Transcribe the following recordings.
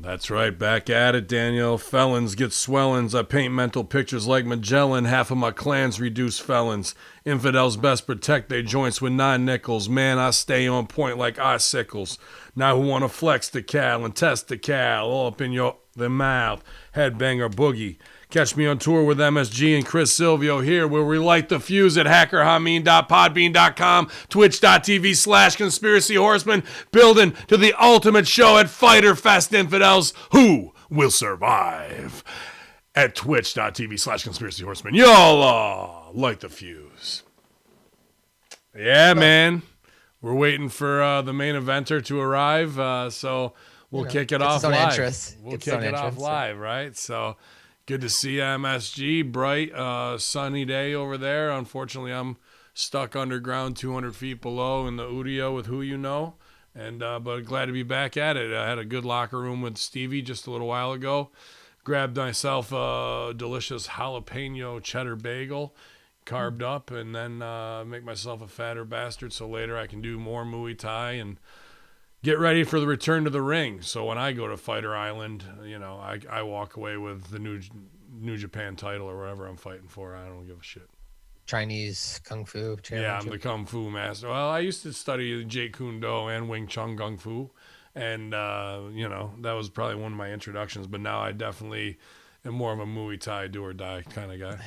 That's right, back at it, Daniel. Felons get swellings. I paint mental pictures like Magellan. Half of my clans reduce felons. Infidels best protect their joints with 9 nickels. Man, I stay on point like icicles. Now who wanna flex the cal and test the cal all up in the mouth. Headbanger boogie. Catch me on tour with MSG and Chris Silvio here, where we light the fuse at hackerhamin.podbean.com, twitch.tv/conspiracy horseman, building to the ultimate show at Fyter Fest Infidels. Who will survive? At twitch.tv/conspiracy horseman. Y'all light the fuse. Yeah, man. We're waiting for the main eventer to arrive, so we'll kick it off live. We'll kick it off live, right? So good to see MSG. Bright, sunny day over there. Unfortunately, I'm stuck underground 200 feet below in the Udio with who you know. But glad to be back at it. I had a good locker room with Stevie just a little while ago. Grabbed myself a delicious jalapeno cheddar bagel, carved up, and then make myself a fatter bastard so later I can do more Muay Thai and get ready for the return to the ring. So when I go to Fighter Island, I walk away with the New Japan title or whatever I'm fighting for. I don't give a shit. Chinese Kung Fu championship. Yeah, I'm the Kung Fu master. Well, I used to study Jeet Kune Do and Wing Chun Kung Fu. And, that was probably one of my introductions. But now I definitely am more of a Muay Thai do or die kind of guy.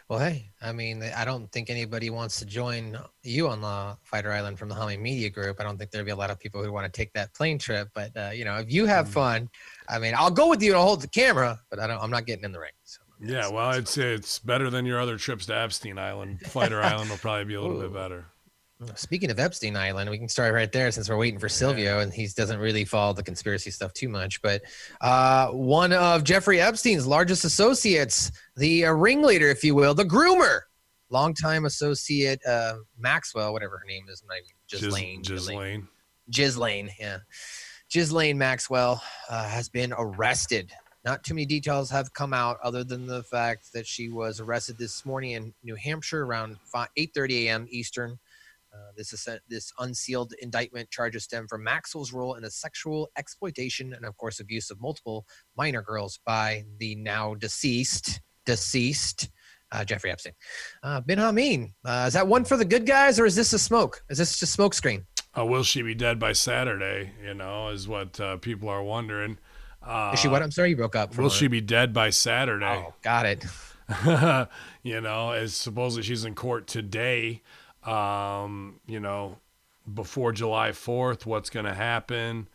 Well, hey, I mean, I don't think anybody wants to join you on the Fighter Island from the Hamin Media Group. I don't think there'd be a lot of people who want to take that plane trip. But, if you have fun, I mean, I'll go with you and hold the camera, but I'm not getting in the ring. So yeah, well, I'd say it's better than your other trips to Epstein Island. Fighter Island will probably be a little bit better. Speaking of Epstein Island, we can start right there since we're waiting for Silvio, and he doesn't really follow the conspiracy stuff too much. But one of Jeffrey Epstein's largest associates, the ringleader, if you will, the groomer, longtime associate Maxwell, whatever her name is, Ghislaine. Ghislaine Maxwell has been arrested. Not too many details have come out other than the fact that she was arrested this morning in New Hampshire around 8:30 a.m. Eastern. This unsealed indictment charges stem from Maxwell's role in the sexual exploitation and, of course, abuse of multiple minor girls by the now deceased Jeffrey Epstein. Bin Hamin, is that one for the good guys, or is this a smoke? Is this just smoke screen? Will she be dead by Saturday? Is what people are wondering. Is she what? I'm sorry, you broke up. Will she be dead by Saturday? Oh, got it. As supposedly she's in court today. Before July 4th, what's going to happen?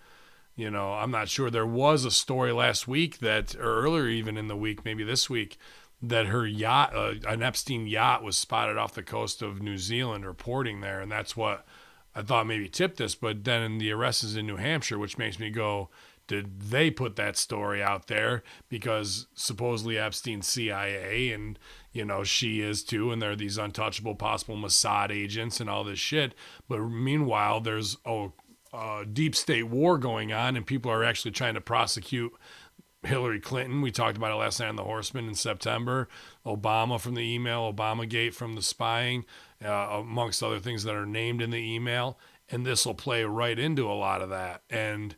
I'm not sure. There was a story last week or earlier even in the week, maybe this week, that her yacht, an Epstein yacht, was spotted off the coast of New Zealand reporting there. And that's what I thought maybe tipped this. But then the arrest is in New Hampshire, which makes me go, did they put that story out there? Because supposedly Epstein's CIA and, she is too. And there are these untouchable possible Mossad agents and all this shit. But meanwhile, there's a deep state war going on and people are actually trying to prosecute Hillary Clinton. We talked about it last night on The Horseman in September. Obama from the email, Obamagate from the spying, amongst other things that are named in the email. And this will play right into a lot of that. And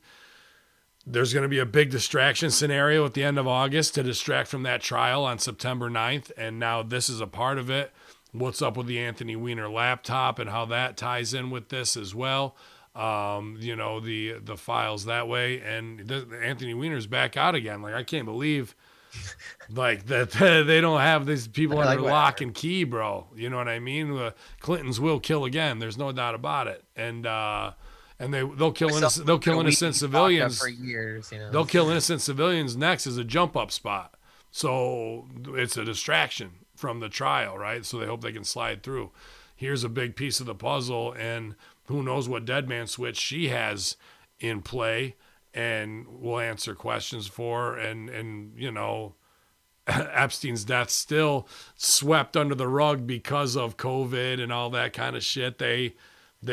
there's going to be a big distraction scenario at the end of August to distract from that trial on September 9th. And now this is a part of it. What's up with the Anthony Weiner laptop and how that ties in with this as well. The files that way. And Anthony Weiner's back out again. Like, I can't believe that they don't have these people under lock and key, bro. You know what I mean? The Clintons will kill again. There's no doubt about it. And they'll kill innocent civilians for years. They'll kill innocent civilians next as a jump up spot. So it's a distraction from the trial, right? So they hope they can slide through. Here's a big piece of the puzzle, and who knows what dead man switch she has in play, and will answer questions for. And Epstein's death still swept under the rug because of COVID and all that kind of shit. They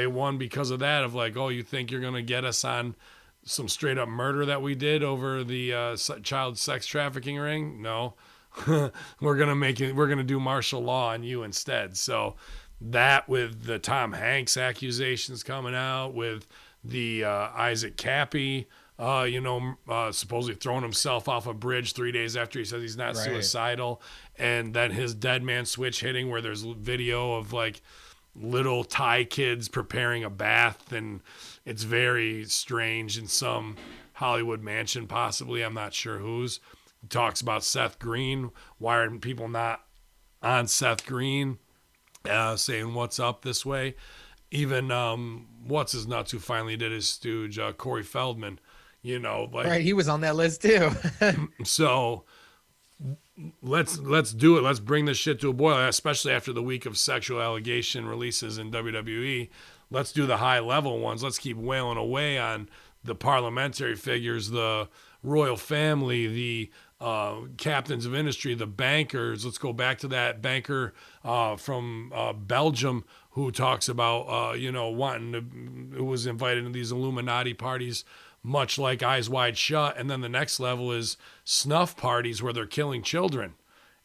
won because of that, of like, oh, you think you're going to get us on some straight up murder that we did over the child sex trafficking ring? No, we're going to do martial law on you instead. So that, with the Tom Hanks accusations coming out, with the Isaac Cappy supposedly throwing himself off a bridge 3 days after he says he's not Right. suicidal, and then his dead man switch hitting where there's video of like little Thai kids preparing a bath, and it's very strange in some Hollywood mansion, possibly. I'm not sure whose. He talks about Seth Green. Why are people not on Seth Green? Saying what's up this way. Even what's his nuts who finally did his stooge, Corey Feldman. Right, he was on that list too. So let's do it. Let's bring this shit to a boil, especially after the week of sexual allegation releases in WWE. Let's do the high level ones. Let's keep wailing away on the parliamentary figures, the royal family, the captains of industry, the bankers. Let's go back to that banker from Belgium who talks about, who was invited to these Illuminati parties, much like Eyes Wide Shut. And then the next level is snuff parties where they're killing children.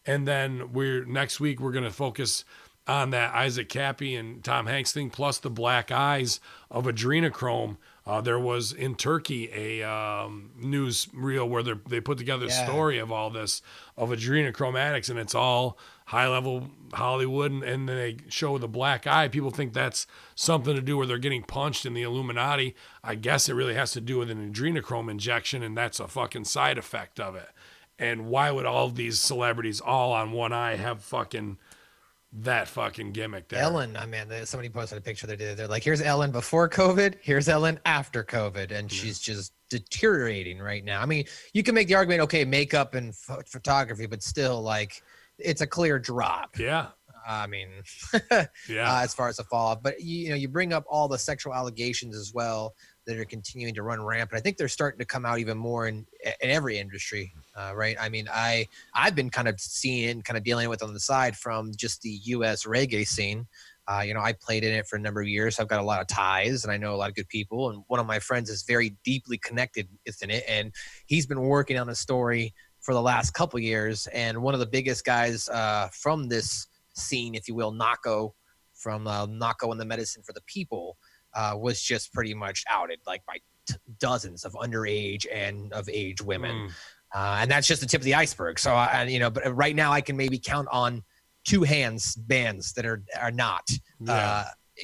And then next week we're going to focus on that Isaac Cappy and Tom Hanks thing, plus the black eyes of adrenochrome. There was in Turkey a news reel where they put together a story of all this of adrenochrome addicts, and it's all high level Hollywood, and then they show the black eye. People think that's something to do where they're getting punched in the Illuminati. I guess it really has to do with an adrenochrome injection, and that's a fucking side effect of it. And why would all of these celebrities all on one eye have fucking that fucking gimmick there? Ellen, I mean, somebody posted a picture. They're like, here's Ellen before COVID, here's Ellen after COVID, and she's just deteriorating right now. I mean, you can make the argument, okay, makeup and photography, but still, like, it's a clear drop. Yeah. I mean, yeah. As far as the fall off, but you bring up all the sexual allegations as well that are continuing to run rampant. I think they're starting to come out even more in every industry, right? I mean, I've been kind of seeing it and kind of dealing with it on the side from just the U.S. reggae scene. I played in it for a number of years. So I've got a lot of ties and I know a lot of good people. And one of my friends is very deeply connected within it. And he's been working on a story for the last couple of years. And one of the biggest guys from this scene, if you will, Nako, from Nako and the Medicine for the People, was just pretty much outed like by dozens of underage and of age women. And that's just the tip of the iceberg. So, but right now I can maybe count on two hands bands that are not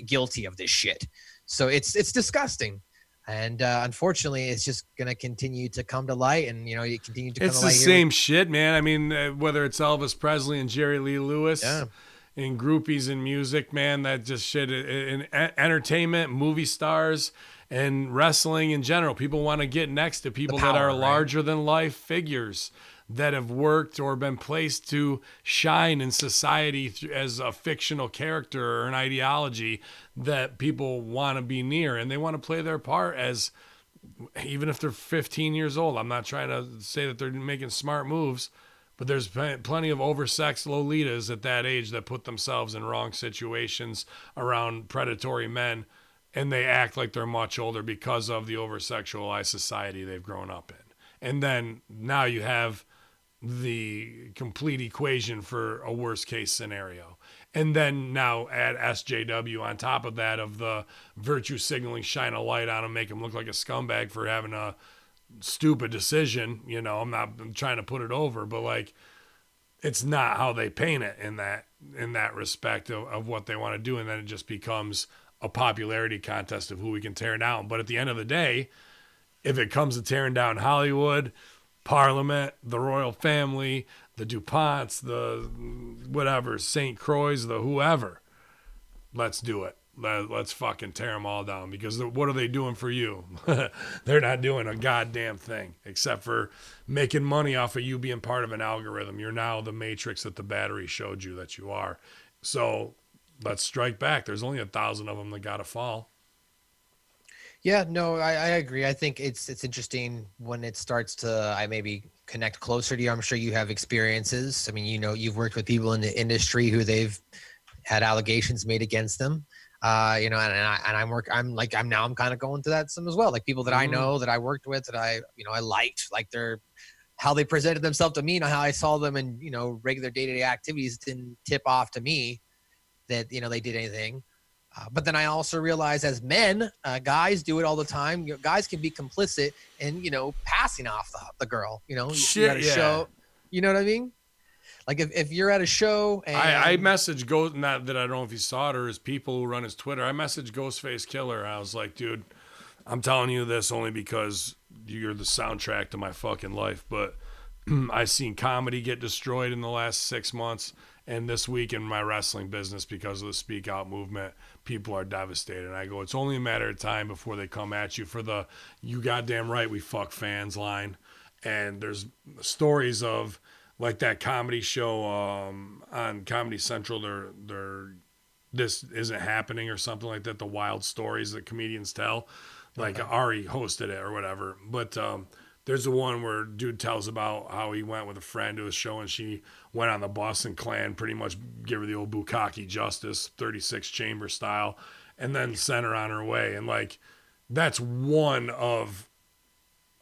guilty of this shit. So it's disgusting. And unfortunately, it's just going to continue to come to light. And, you continue to come to light. It's the same shit, man. I mean, whether it's Elvis Presley and Jerry Lee Lewis and groupies in music, man, that just shit in entertainment, movie stars, and wrestling in general. People want to get next to people that are larger than life figures that have worked or been placed to shine in society as a fictional character or an ideology that people want to be near, and they want to play their part as, even if they're 15 years old. I'm not trying to say that they're making smart moves, but there's plenty of oversexed Lolitas at that age that put themselves in wrong situations around predatory men, and they act like they're much older because of the over-sexualized society they've grown up in. And then now you have the complete equation for a worst case scenario. And then now add SJW on top of that, of the virtue signaling, shine a light on him, make him look like a scumbag for having a stupid decision. I'm not trying to put it over, but like, it's not how they paint it in that respect of what they want to do. And then it just becomes a popularity contest of who we can tear down. But at the end of the day, if it comes to tearing down Hollywood, Parliament, the royal family, the DuPonts, the whatever, St. Croix, the whoever, let's do it. Let's fucking tear them all down, because what are they doing for you? They're not doing a goddamn thing except for making money off of you being part of an algorithm. You're now the matrix that the battery showed you that you are. So let's strike back. There's only 1,000 of them that got to fall. Yeah, no, I agree. I think it's interesting when it starts to, I maybe connect closer to you. I'm sure you have experiences. I mean, you've worked with people in the industry who they've had allegations made against them. And I'm kind of going through that some as well. Like people that I know, that I worked with, that I liked, like how they presented themselves to me and how I saw them in, regular day-to-day activities didn't tip off to me that, they did anything. But then I also realize as men, guys do it all the time. Guys can be complicit in, passing off the girl. You're at a show. You know what I mean? Like if you're at a show and I messaged Ghost, not that I don't know if he saw it or his people who run his Twitter. I messaged Ghostface Killer. I was like, dude, I'm telling you this only because you're the soundtrack to my fucking life. But I've seen comedy get destroyed in the last 6 months. And this week in my wrestling business, because of the Speak Out movement, people are devastated. And I go, it's only a matter of time before they come at you for the "you goddamn right we fuck fans" line. And there's stories of like that comedy show on Comedy Central. They're this isn't happening or something like that. The wild stories that comedians tell, like Ari hosted it or whatever. But there's the one where dude tells about how he went with a friend to a show and she went on the bus and Clan pretty much give her the old Bukkake justice, 36 chamber style, and then sent her on her way. And like, that's one of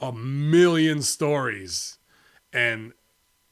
a million stories. And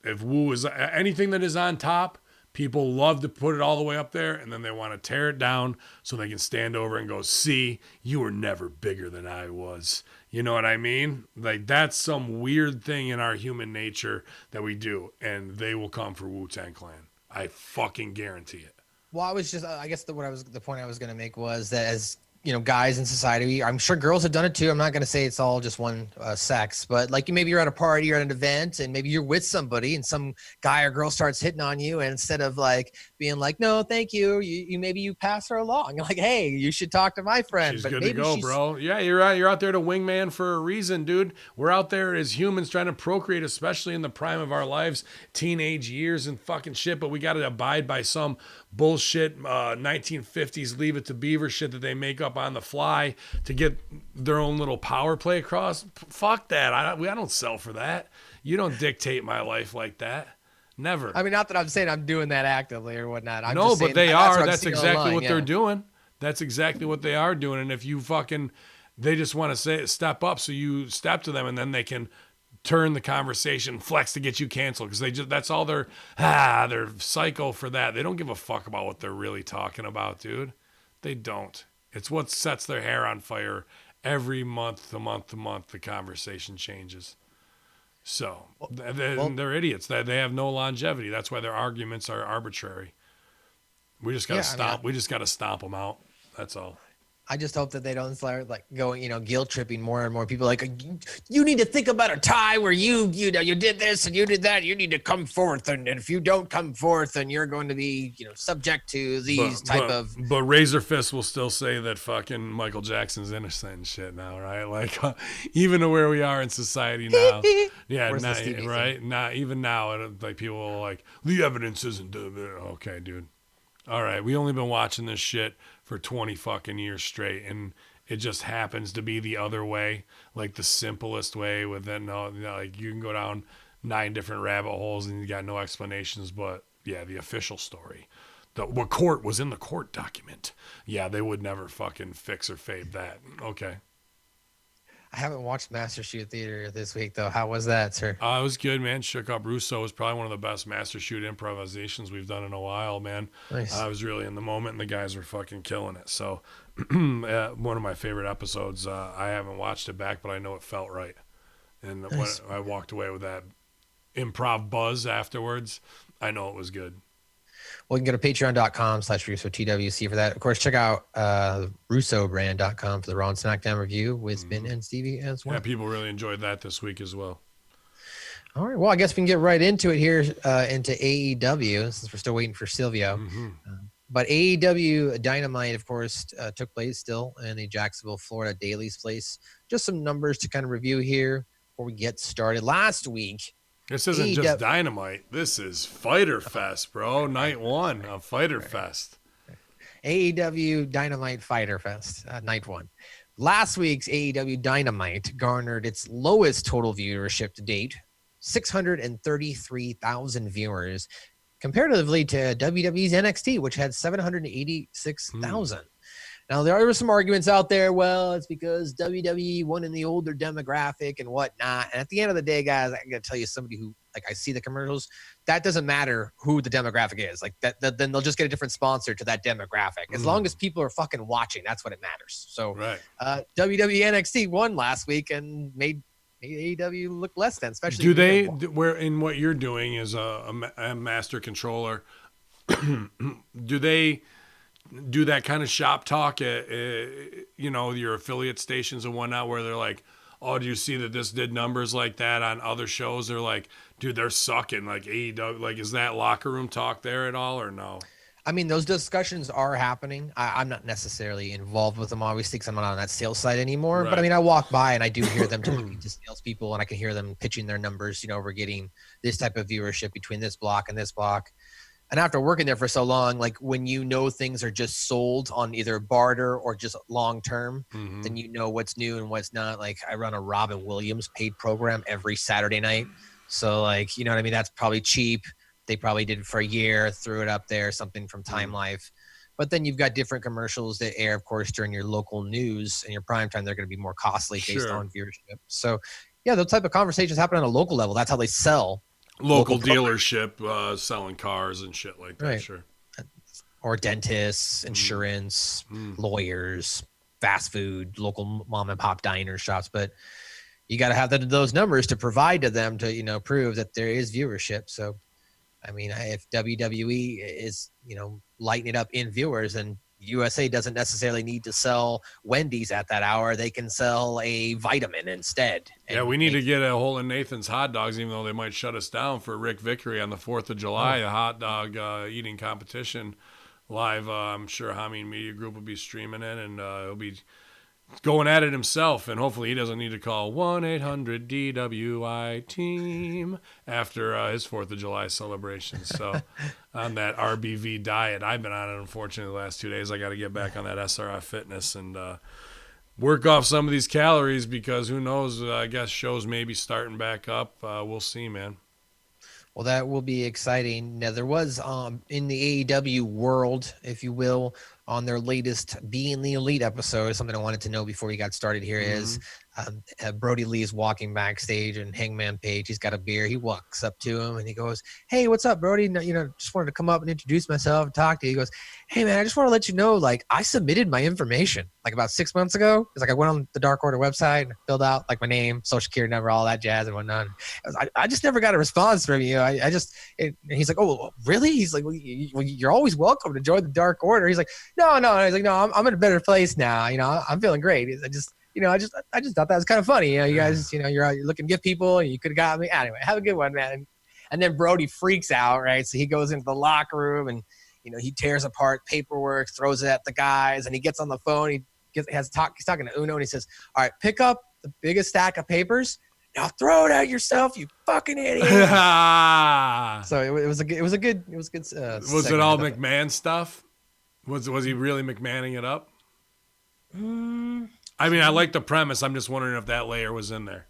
if Wu is anything that is on top, people love to put it all the way up there, and then they want to tear it down so they can stand over and go, see, you were never bigger than I was. You know what I mean? Like, that's some weird thing in our human nature that we do, and they will come for Wu-Tang Clan. I fucking guarantee it. Well, I guess the point I was going to make was that as guys in society, I'm sure girls have done it too. I'm not going to say it's all just one sex, but like maybe you're at a party, you're at an event, and maybe you're with somebody, and some guy or girl starts hitting on you, and instead of like being like, "No, thank you," you pass her along. You're like, "Hey, you should talk to my friend." She's but good maybe to go, bro. Yeah, you're out there to wingman for a reason, dude. We're out there as humans trying to procreate, especially in the prime of our lives, teenage years and fucking shit. But we got to abide by some bullshit 1950s Leave It to Beaver shit that they make up on the fly to get their own little power play across. Fuck that. I don't sell for that. You don't dictate my life like that. Never. I mean, not that I'm saying I'm doing that actively or whatnot. I'm no, just but they are. That's exactly online, what they're doing. That's exactly what they are doing. And if you they just want to say step up, so you step to them, and then they can turn the conversation, flex to get you canceled, because that's all they're psycho for that. They don't give a fuck about what they're really talking about, dude. They don't. It's what sets their hair on fire every month to month to month. The conversation changes. So they're idiots. They have no longevity. That's why their arguments are arbitrary. We just gotta stop. We just gotta stomp them out. That's all. I just hope that they don't start like going, guilt tripping more and more people. Like, you need to think about a tie where you did this and you did that. You need to come forth, and if you don't come forth, then you're going to be subject to these of. But Razor Fist will still say that fucking Michael Jackson's innocent and shit now, right? Like even to where we are in society now. Yeah, not even now. Like people are like, the evidence isn't okay, dude. All right, we only been watching this shit for 20 fucking years straight, and it just happens to be the other way, like the simplest way. Like you can go down 9 different rabbit holes and you got no explanations. But yeah, the official story, what court was in the court document. Yeah, they would never fucking fix or fade that. Okay. I haven't watched Master Shoot Theater this week, though. How was that, sir? It was good, man. Shook up. Russo was probably one of the best Master Shoot improvisations we've done in a while, man. Nice. I was really in the moment, and the guys were fucking killing it. So, one of my favorite episodes. I haven't watched it back, but I know it felt right. And nice. When I walked away with that improv buzz afterwards, I know it was good. Well, you can go to patreon.com/RussoTWC for that. Of course, check out RussoBrand.com for the Raw and SmackDown review with Ben and Stevie as well. Yeah, people really enjoyed that this week as well. All right. Well, I guess we can get right into it here into AEW since we're still waiting for Silvio. Mm-hmm. But AEW Dynamite, of course, took place still in the Jacksonville, Florida Daily's place. Just some numbers to kind of review here before we get started. Last week, this isn't just Dynamite. This is Fyter Fest, bro. Night 1 of Fyter Fest. AEW Dynamite Fyter Fest, Night 1. Last week's AEW Dynamite garnered its lowest total viewership to date, 633,000 viewers, comparatively to WWE's NXT, which had 786,000. Now, there are some arguments out there. Well, it's because WWE won in the older demographic and whatnot. And at the end of the day, guys, I got to tell you, somebody who, like, I see the commercials, that doesn't matter who the demographic is. Like, that then they'll just get a different sponsor to that demographic. As long as people are fucking watching, that's what it matters. So, WWE NXT won last week and made AEW look less than, especially. Do they, where in what you're doing as a master controller, do they do that kind of shop talk at, your affiliate stations and whatnot, where they're like, oh, do you see that this did numbers like that on other shows? They're like, dude, they're sucking. Like AEW, like, is that locker room talk there at all or no? I mean, those discussions are happening. I'm not necessarily involved with them, obviously, because I'm not on that sales side anymore. Right. But I mean, I walk by and I do hear them talking to salespeople, and I can hear them pitching their numbers. We're getting this type of viewership between this block and this block. And after working there for so long, like, when things are just sold on either barter or just long term, then what's new and what's not. Like, I run a Robin Williams paid program every Saturday night. So, like, you know what I mean? That's probably cheap. They probably did it for a year, threw it up there, something from Time Life. But then you've got different commercials that air, of course, during your local news and your prime time. They're going to be more costly based on viewership. So, yeah, those type of conversations happen on a local level. That's how they sell. Local dealership selling cars and shit like that, right. Sure. Or dentists, insurance, lawyers, fast food, local mom and pop diner shops. But you got to have those numbers to provide to them to, prove that there is viewership. So, I mean, if WWE is, lighting it up in viewers, and USA doesn't necessarily need to sell Wendy's at that hour. They can sell a vitamin instead. Yeah, we need to get a hold of Nathan's Hot Dogs, even though they might shut us down for Rick Vickery on the 4th of July, a hot dog eating competition live. I'm sure Hamin Media Group will be streaming it, and he'll be going at it himself, and hopefully he doesn't need to call 1-800-DWI-TEAM after his 4th of July celebration. So on that RBV diet, I've been on it, unfortunately, the last 2 days. I got to get back on that SRI fitness and work off some of these calories, because who knows, I guess shows may be starting back up. We'll see, man. Well, that will be exciting. Now, there was in the AEW world, if you will, on their latest Being the Elite episode, something I wanted to know before we got started here is Brody Lee is walking backstage, and Hangman Page, he's got a beer. He walks up to him and he goes, "Hey, what's up, Brody? Just wanted to come up and introduce myself and talk to you." He goes, "Hey, man, I just want to let you know, like, I submitted my information like about 6 months ago. It's like I went on the Dark Order website and filled out like my name, social security number, all that jazz and whatnot. I just never got a response from you. He's like, "Oh, really?" He's like, "Well, you're always welcome to join the Dark Order." He's like, No. He's like, "No, I'm in a better place now. I'm feeling great. I just thought that was kind of funny. You guys, you're looking to give people, and you could have got me. Anyway, have a good one, man." And then Brody freaks out, right? So he goes into the locker room and, he tears apart paperwork, throws it at the guys, and he gets on the phone. He's talking to Uno, and he says, "All right, pick up the biggest stack of papers. Now throw it at yourself, you fucking idiot." So it was a good. Was it all McMahon stuff? Was he really McMahonning it up? I mean, I like the premise. I'm just wondering if that layer was in there.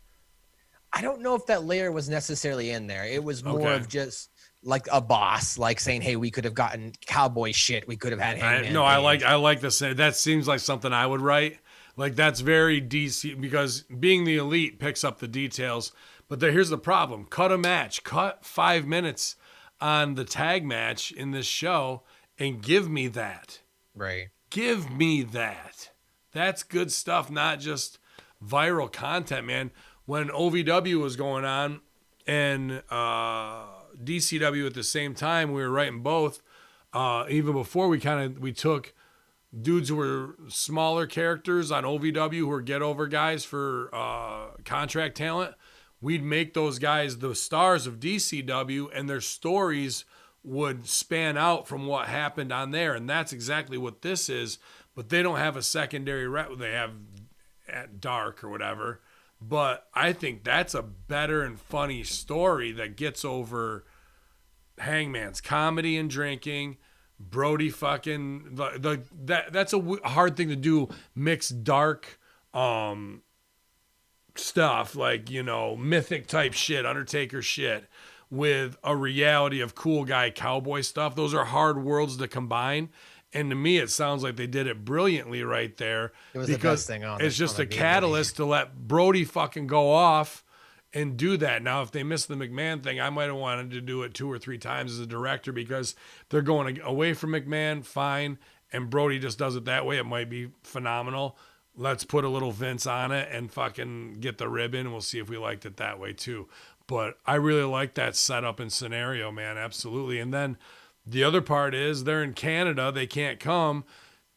I don't know if that layer was necessarily in there. It was more of just like a boss, like saying, "Hey, we could have gotten Cowboy shit. We could have had Hangman." I like this. That seems like something I would write. Like, that's very DC, because Being the Elite picks up the details. But here's the problem. Cut a match. Cut 5 minutes on the tag match in this show and give me that. Right. Give me that. That's good stuff, not just viral content, man. When OVW was going on and DCW at the same time, we were writing both. Even before we took dudes who were smaller characters on OVW who were get-over guys for contract talent. We'd make those guys the stars of DCW, and their stories would span out from what happened on there. And that's exactly what this is. But they don't have a secondary they have at Dark or whatever. But I think that's a better and funny story that gets over Hangman's comedy and drinking, Brody fucking that's a hard thing to do. Mix dark stuff like, mythic type shit, Undertaker shit, with a reality of cool guy cowboy stuff. Those are hard worlds to combine. And to me, it sounds like they did it brilliantly right there. It was because the best thing on it's just on a the catalyst to let Brody fucking go off and do that. Now, if they miss the McMahon thing, I might have wanted to do it 2 or 3 times as a director because they're going away from McMahon, fine, and Brody just does it that way. It might be phenomenal. Let's put a little Vince on it and fucking get the ribbon, and we'll see if we liked it that way too. But I really like that setup and scenario, man, absolutely. And then the other part is they're in Canada, they can't come.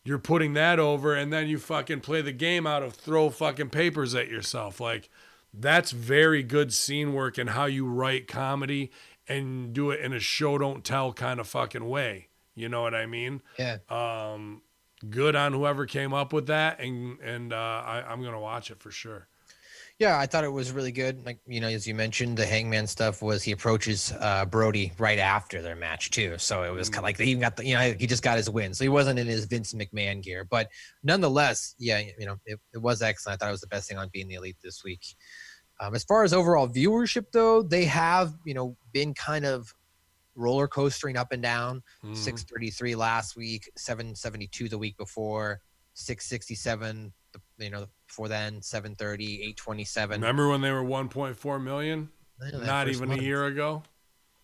You're putting that over, and then you fucking play the game out of throw fucking papers at yourself. Like, that's very good scene work and how you write comedy and do it in a show don't tell kind of fucking way. You know what I mean? Yeah. Good on whoever came up with that, and I'm gonna watch it for sure. Yeah, I thought it was really good. Like, as you mentioned, the Hangman stuff was he approaches Brody right after their match too. So it was kind of like they even got he just got his win. So he wasn't in his Vince McMahon gear, but nonetheless, yeah, it was excellent. I thought it was the best thing on Being the Elite this week. As far as overall viewership though, they have, been kind of roller coastering up and down. 633 last week, 772 the week before, 667 before then, 730, 827. Remember when they were 1.4 million? Not even a year ago.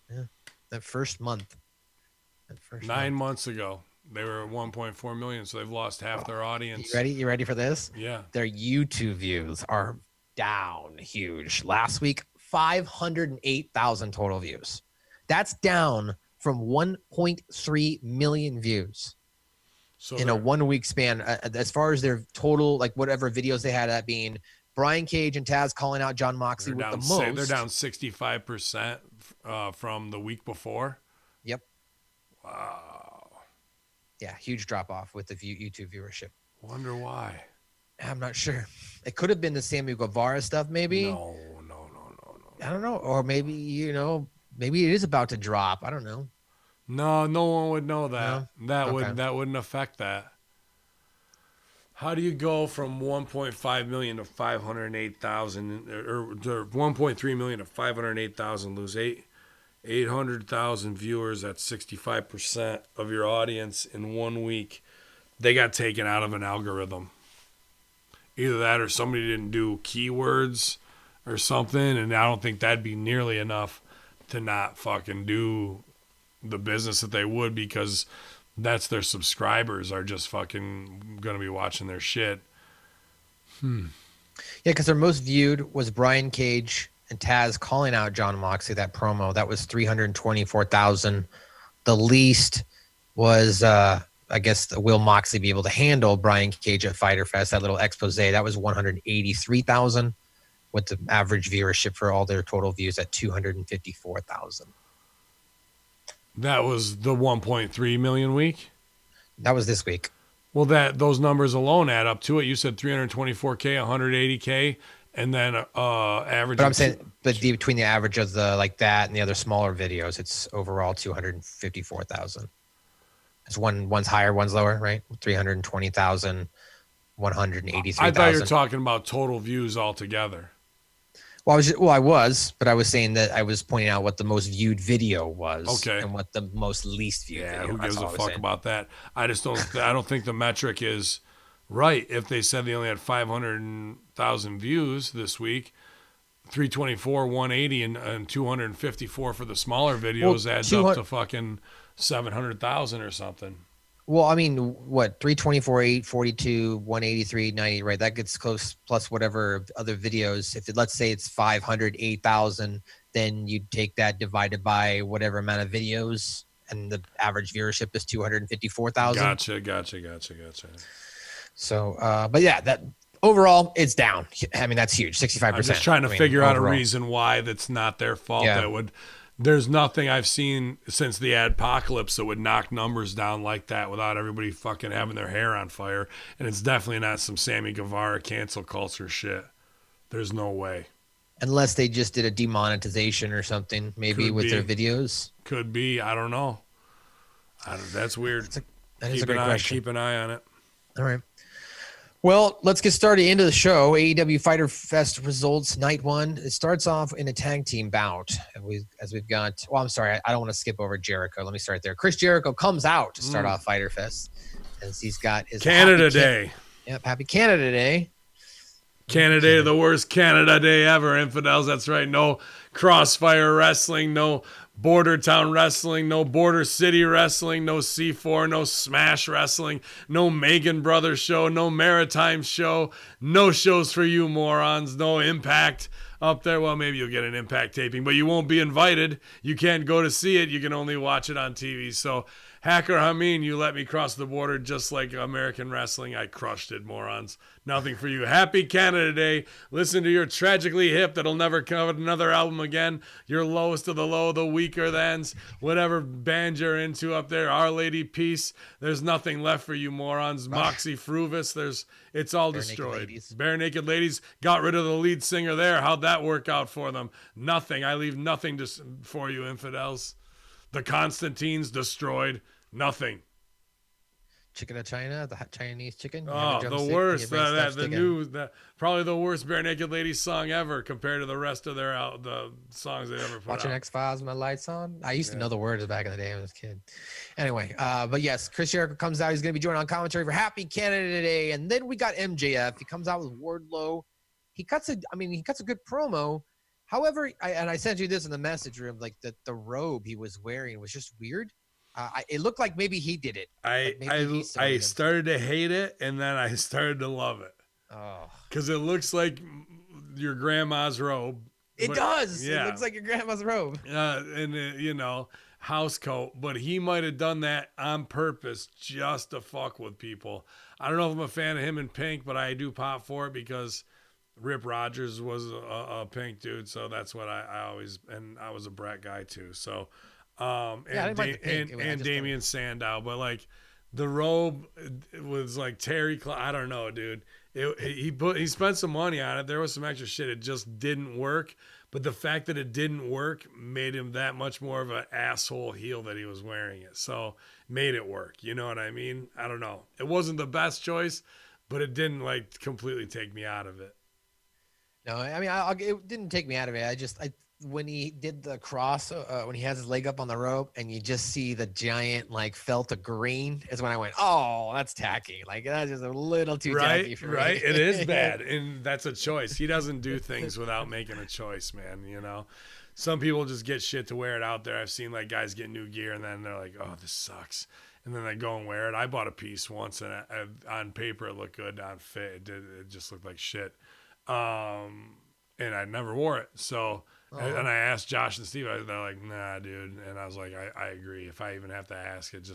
Yeah, that first month. 9 months ago, they were 1.4 million, so they've lost half their audience. You ready for this? Yeah. Their YouTube views are down huge. Last week, 508,000 total views. That's down from 1.3 million views in a 1 week span. As far as their total, like whatever videos they had, that being Brian Cage and Taz calling out John Moxley with the most. They're down 65% from the week before. Yep. Wow. Yeah, huge drop off with the YouTube viewership. Wonder why. I'm not sure. It could have been the Sammy Guevara stuff, maybe. No. I don't know, or maybe maybe it is about to drop. I don't know. No one would know that. No? That wouldn't affect that. How do you go from 1.5 million to 508,000, or 1.3 million to 508,000? Lose 800,000 viewers. That's 65% of your audience in 1 week. They got taken out of an algorithm. Either that, or somebody didn't do keywords or something, and I don't think that'd be nearly enough to not fucking do the business that they would, because that's their subscribers are just fucking gonna be watching their shit. Yeah, because their most viewed was Brian Cage and Taz calling out John Moxley, that promo. That was 324,000. The least was I guess Will Moxley be able to handle Brian Cage at Fyter Fest, that little expose. That was 183,000. With the average viewership for all their total views at 254,000. That was the 1.3 million week? That was this week. Well, those numbers alone add up to it. You said 324K, 180K, and then average. But I'm saying, between the average of the like that and the other smaller videos, it's overall 254,000. It's one's higher, one's lower, right? 320,000, 183,000. I thought you were talking about total views altogether. Well, I was, but I was saying that I was pointing out what the most viewed video was, okay, and what the most least viewed. Yeah, video. who gives a fuck about that? I just don't. I don't think the metric is right. If they said they only had 500,000 views this week, 324, 180, and 254 for the smaller videos adds up to fucking 700,000 or something. Well, I mean, what, 324, 842, 183, 90, right? That gets close, plus whatever other videos. Let's say it's 508,000, then you'd take that divided by whatever amount of videos, and the average viewership is 254,000. Gotcha. So, but yeah, that overall, it's down. I mean, that's huge, 65%. I'm just trying to figure out a reason why that's not their fault. Yeah. There's nothing I've seen since the adpocalypse that would knock numbers down like that without everybody fucking having their hair on fire. And it's definitely not some Sammy Guevara cancel culture shit. There's no way. Unless they just did a demonetization or something, maybe with their videos. Could be. I don't know. That's weird. That is a great question. Keep an eye on it. All right. Well, let's get started into the show. AEW Fyter Fest results night one. It starts off in a tag team bout. As we've got, well, I'm sorry, I don't want to skip over Jericho. Let me start there. Chris Jericho comes out to start off Fyter Fest as he's got his Canada Day. Yep, happy Canada Day. Canada Day, the worst Canada Day ever, infidels. That's right. No Crossfire Wrestling, no Border Town Wrestling, no Border City Wrestling, no C4, no Smash Wrestling, no Megan Brothers show, no Maritime show, no shows for you morons, no Impact up there. Well, maybe you'll get an Impact taping, but you won't be invited. You can't go to see it. You can only watch it on TV. So, Hacker Hamin, you let me cross the border just like American wrestling. I crushed it, morons. Nothing for you. Happy Canada Day. Listen to your Tragically Hip that'll never cover another album again. Your Lowest of the Low, the Weaker Thans, whatever band you're into up there. Our Lady Peace. There's nothing left for you, morons. Moxie Fruvis. It's all destroyed. Bare Naked Ladies got rid of the lead singer there. How'd that work out for them? Nothing. I leave nothing for you, infidels. The Constantines destroyed. Nothing. Chicken of China, the Chinese chicken. Oh, the worst. Probably the worst Bare Naked Ladies song ever compared to the rest of the songs they ever put Watching out. X-Files, my lights on. I used to know the words back in the day when I was a kid. Anyway, but yes, Chris Jericho comes out. He's going to be joined on commentary for Happy Canada Day. And then we got MJF. He comes out with Wardlow. He cuts a good promo. However, I sent you this in the message room, like the robe he was wearing was just weird. It looked like maybe he did it. I started to hate it, and then I started to love it. Oh, because it looks like your grandma's robe. It does. Yeah. It looks like your grandma's robe. And house coat. But he might have done that on purpose just to fuck with people. I don't know if I'm a fan of him in pink, but I do pop for it because Rip Rogers was a pink dude, so that's what I always, and I was a Brett guy too. So, and Damian Sandow, but like the robe was like Terry. I don't know, dude. He spent some money on it. There was some extra shit. It just didn't work. But the fact that it didn't work made him that much more of an asshole heel that he was wearing it. So made it work. You know what I mean? I don't know. It wasn't the best choice, but it didn't like completely take me out of it. No, I mean, it didn't take me out of it. When he did the cross, when he has his leg up on the rope and you just see the giant like felt of green, is when I went, oh, that's tacky. Like that's just a little too tacky for me. Right, it is bad, and that's a choice. He doesn't do things without making a choice, man. You know, some people just get shit to wear it out there. I've seen like guys get new gear and then they're like, oh, this sucks. And then they go and wear it. I bought a piece once and on paper it looked good. On fit, it just looked like shit. And I never wore it. So, and I asked Josh and Steve, they're like, nah, dude. And I was like, I agree. If I even have to ask, it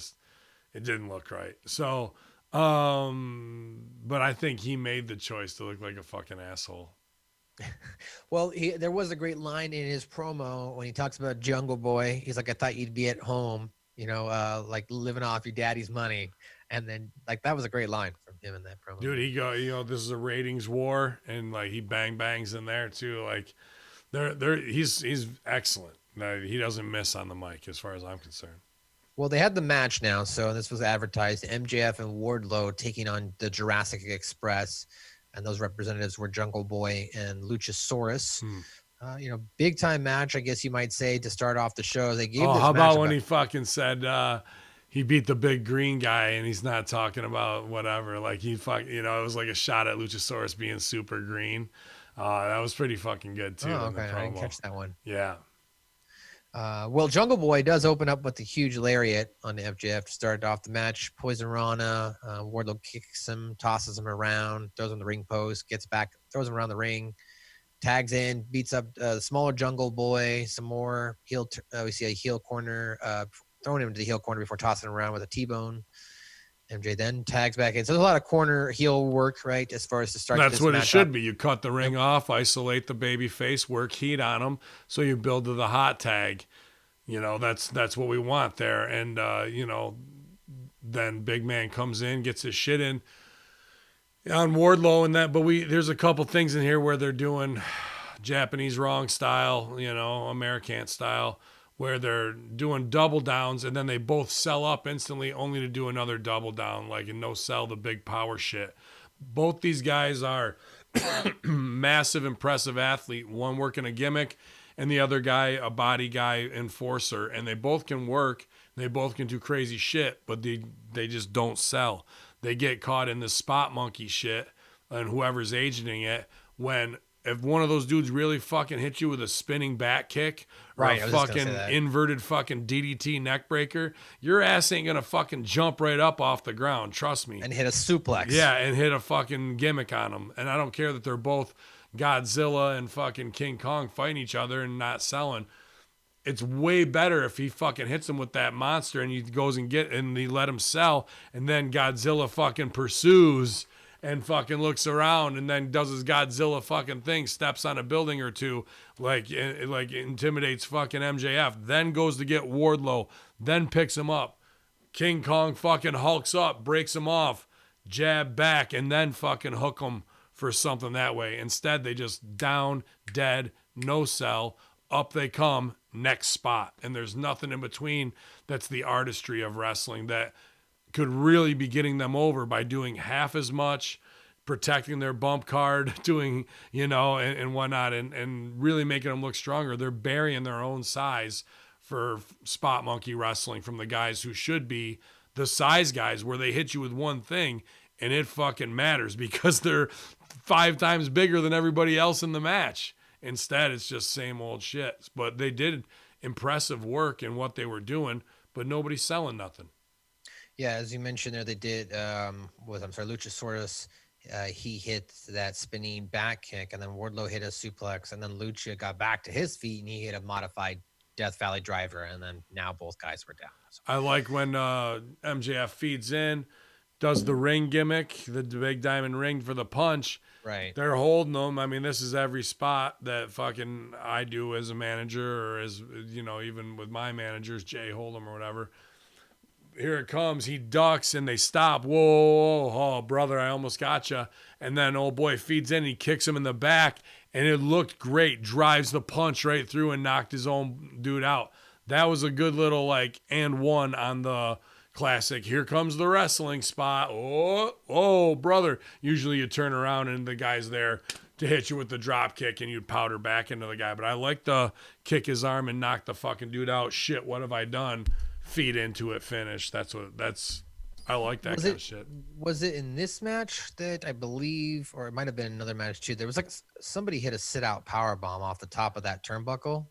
didn't look right. So, but I think he made the choice to look like a fucking asshole. Well, there was a great line in his promo when he talks about Jungle Boy. He's like, I thought you'd be at home, like living off your daddy's money. And then like, that was a great line from him in that promo. Dude, this is a ratings war and like he bangs in there too. Like he's excellent. He doesn't miss on the mic as far as I'm concerned. Well, they had the match now. So this was advertised, MJF and Wardlow taking on the Jurassic Express. And those representatives were Jungle Boy and Luchasaurus. Big time match, I guess you might say, to start off the show. They gave how about when he fucking said he beat the big green guy and he's not talking about whatever. Like it was like a shot at Luchasaurus being super green. That was pretty fucking good too. Oh, okay. I didn't catch that one. Yeah. Well, Jungle Boy does open up with a huge lariat on MJF to start off the match. Poison Rana, Wardlow kicks him, tosses him around, throws him on the ring post, gets back, throws him around the ring, tags in, beats up the smaller Jungle Boy some more. We see a heel corner, throwing him into the heel corner before tossing him around with a T-bone. MJ then tags back in. So there's a lot of corner heel work, right, as far as to start. That's what it should be. You cut the ring off, isolate the baby face, work heat on them, so you build to the hot tag. That's what we want there. And, then Big Man comes in, gets his shit in on Wardlow and that. But there's a couple things in here where they're doing Japanese wrong style, American style, where they're doing double downs and then they both sell up instantly only to do another double down, like and no sell the big power shit. Both these guys are massive, impressive athlete. One working a gimmick, and the other guy a body guy enforcer. And they both can work. They both can do crazy shit, but they just don't sell. They get caught in this spot monkey shit, and whoever's agenting it when. If one of those dudes really fucking hit you with a spinning back kick or Right, a fucking inverted fucking DDT neck breaker, your ass ain't gonna fucking jump right up off the ground. Trust me. And hit a suplex. Yeah, and hit a fucking gimmick on them. And I don't care that they're both Godzilla and fucking King Kong fighting each other and not selling. It's way better if he fucking hits him with that monster and he goes and he let him sell, and then Godzilla fucking pursues and fucking looks around and then does his Godzilla fucking thing, steps on a building or two, like intimidates fucking MJF, then goes to get Wardlow, then picks him up. King Kong fucking hulks up, breaks him off, jab back, and then fucking hook him for something that way. Instead, they just down, dead, no sell, up they come, next spot. And there's nothing in between. That's the artistry of wrestling that could really be getting them over by doing half as much, protecting their bump card, doing, and whatnot, and really making them look stronger. They're burying their own size for spot monkey wrestling from the guys who should be the size guys, where they hit you with one thing and it fucking matters because they're 5 times bigger than everybody else in the match. Instead, it's just same old shit. But they did impressive work in what they were doing, but nobody's selling nothing. Yeah, as you mentioned there, they did Luchasaurus. He hit that spinning back kick, and then Wardlow hit a suplex, and then Lucha got back to his feet, and he hit a modified Death Valley driver, and then now both guys were down. So. I like when MJF feeds in, does the ring gimmick, the big diamond ring for the punch. Right. They're holding them. I mean, this is every spot that fucking I do as a manager, or as, even with my managers, Jay Hold'em or whatever. Here it comes. He ducks and they stop. Whoa, oh, brother, I almost got you. And then old boy feeds in. He kicks him in the back, and it looked great. Drives the punch right through and knocked his own dude out. That was a good little and one on the classic. Here comes the wrestling spot. Oh, brother. Usually you turn around and the guy's there to hit you with the drop kick and you'd powder back into the guy. But I like the kick his arm and knock the fucking dude out. Shit, what have I done? Feed into it, finish. I like that kind of shit. Was it in this match that I believe, or it might have been another match too? There was somebody hit a sit out power bomb off the top of that turnbuckle.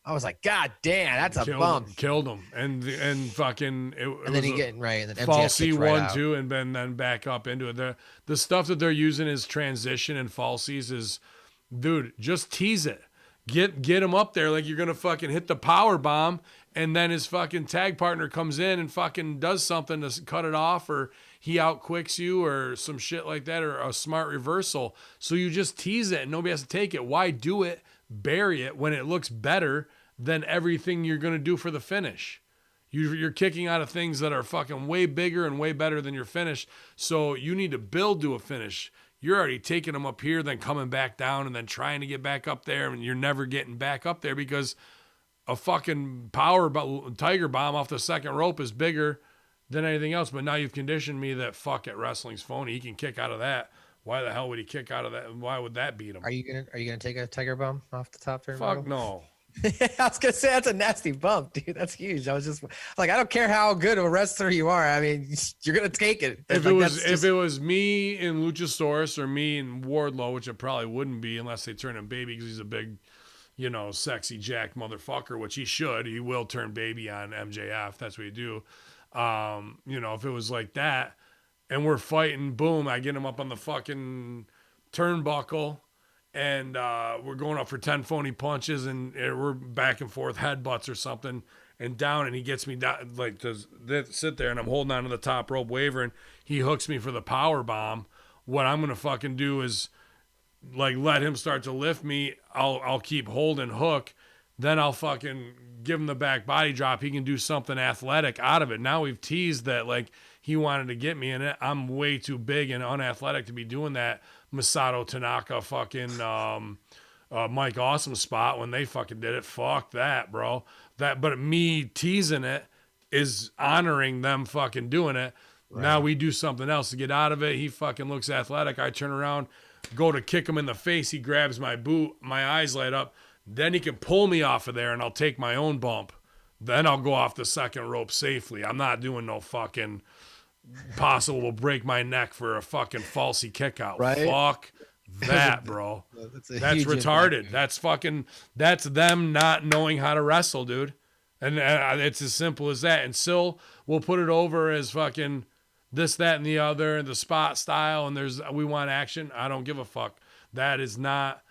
I was like, God damn, that's a bump. Killed him, and fucking. And then he getting right, and then falsy right 1-2, and then back up into it. The stuff that they're using is transition and falsies is, dude, just tease it. Get him up there like you're gonna fucking hit the power bomb, and then his fucking tag partner comes in and fucking does something to cut it off, or he outquicks you, or some shit like that, or a smart reversal. So you just tease it and nobody has to take it. Why do it? Bury it when it looks better than everything you're gonna do for the finish. You're kicking out of things that are fucking way bigger and way better than your finish. So you need to build to a finish. You're already taking them up here, then coming back down, and then trying to get back up there, and you're never getting back up there because a fucking tiger bomb off the second rope is bigger than anything else. But now you've conditioned me that fuck it, wrestling's phony. He can kick out of that. Why the hell would he kick out of that? Why would that beat him? Are you gonna take a tiger bomb off the top there? Fuck no. I was gonna say that's a nasty bump, dude. That's huge. I was just like, I don't care how good of a wrestler you are. I mean, you're gonna take it. If it was me in Luchasaurus or me in Wardlow, which it probably wouldn't be unless they turn him baby because he's a big, sexy jack motherfucker, which he should. He will turn baby on MJF. That's what he do. If it was like that and we're fighting, boom, I get him up on the fucking turnbuckle. And we're going up for 10 phony punches, and we're back and forth headbutts or something, and down, and he gets me down, to sit there, and I'm holding on to the top rope wavering. He hooks me for the power bomb. What I'm gonna fucking do is let him start to lift me. I'll keep holding hook, then I'll fucking give him the back body drop. He can do something athletic out of it. Now we've teased that he wanted to get me in it. I'm way too big and unathletic to be doing that Masato Tanaka fucking Mike Awesome spot when they fucking did it. Fuck that, bro. But me teasing it is honoring them fucking doing it. Now we do something else to get out of it. He fucking looks athletic. I turn around, go to kick him in the face. He grabs my boot. My eyes light up. Then he can pull me off of there and I'll take my own bump. Then I'll go off the second rope safely. I'm not doing no fucking possible will break my neck for a fucking falsy kick out. Right? Fuck that, bro. That's retarded. Impact. That's them not knowing how to wrestle, dude. And it's as simple as that. And Sil will put it over as fucking this, that, and the other, the spot style, and we want action. I don't give a fuck. That is not.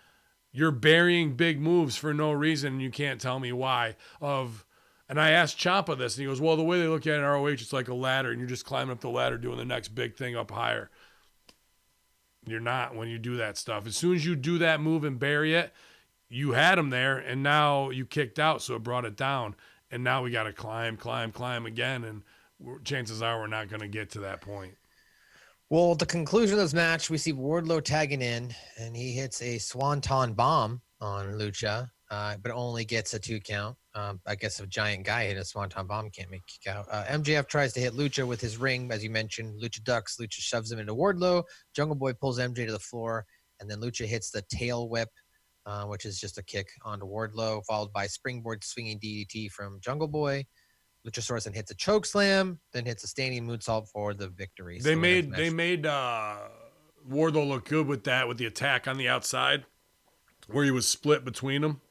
You're burying big moves for no reason, and you can't tell me why. And I asked Ciampa this, and he goes, well, the way they look at it in ROH, it's like a ladder, and you're just climbing up the ladder doing the next big thing up higher. You're not when you do that stuff. As soon as you do that move and bury it, you had him there, and now you kicked out, so it brought it down. And now we got to climb again, and chances are we're not going to get to that point. Well, at the conclusion of this match, we see Wardlow tagging in, and he hits a swanton bomb on Lucha, but only gets a 2 count. I guess if a giant guy hit a swanton bomb, can't make kick out. MJF tries to hit Lucha with his ring, as you mentioned. Lucha ducks. Lucha shoves him into Wardlow. Jungle Boy pulls MJ to the floor, and then Lucha hits the tail whip, which is just a kick onto Wardlow, followed by springboard swinging DDT from Jungle Boy. Luchasaurus then hits a choke slam, then hits a standing moonsault for the victory. They made Wardlow look good with that, with the attack on the outside, where he was split between them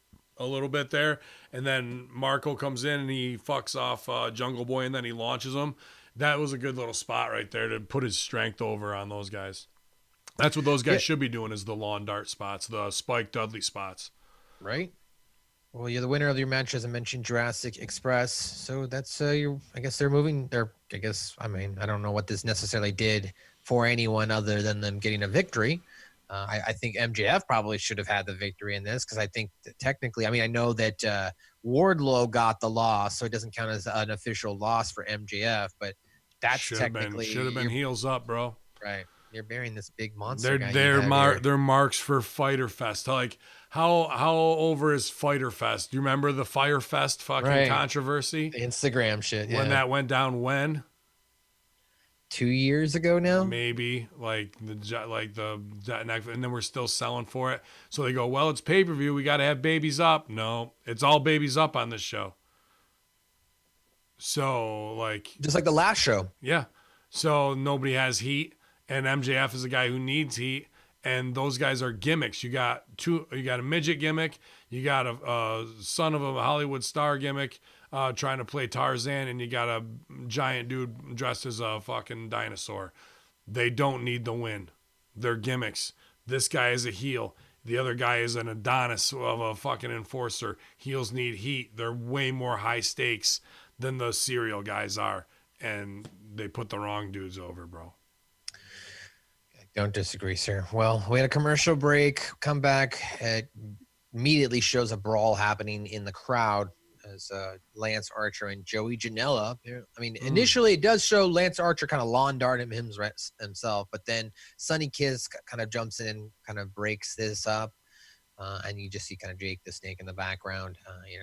a little bit there, and then Marco comes in and he fucks off Jungle Boy, and then he launches him. That was a good little spot right there to put his strength over on those guys. That's what those guys should be doing, is the lawn dart spots, the Spike Dudley spots. Right. Well, you're the winner of your match, as I mentioned, Jurassic Express. So that's I guess they're moving. I don't know what this necessarily did for anyone other than them getting a victory. I think MJF probably should have had the victory in this, because I think that technically, I know that Wardlow got the loss, so it doesn't count as an official loss for MJF, but that's should have been heels up, bro. Right. You're burying this big monster. They're marks for Fyter Fest. Like, how over is Fyter Fest? Do you remember the Fyter Fest fucking controversy? The Instagram shit. When that went down, when? 2 years ago now, maybe, and then we're still selling for it. So they go, well, it's pay-per-view, we got to have babies up. No, it's all babies up on this show. So just like the last show. Yeah. So nobody has heat, and MJF is a guy who needs heat, and those guys are gimmicks. You got a midget gimmick, you got a son of a Hollywood star gimmick, trying to play Tarzan, and you got a giant dude dressed as a fucking dinosaur. They don't need the win. They're gimmicks. This guy is a heel. The other guy is an Adonis of a fucking enforcer. Heels need heat. They're way more high stakes than the serial guys are, and they put the wrong dudes over, bro. Don't disagree, sir. Well, we had a commercial break. Come back. It immediately shows a brawl happening in the crowd as Lance Archer and Joey Janela. Initially it does show Lance Archer kind of lawn dart himself, but then Sonny Kiss kind of jumps in and kind of breaks this up. And you just see kind of Jake the Snake in the background,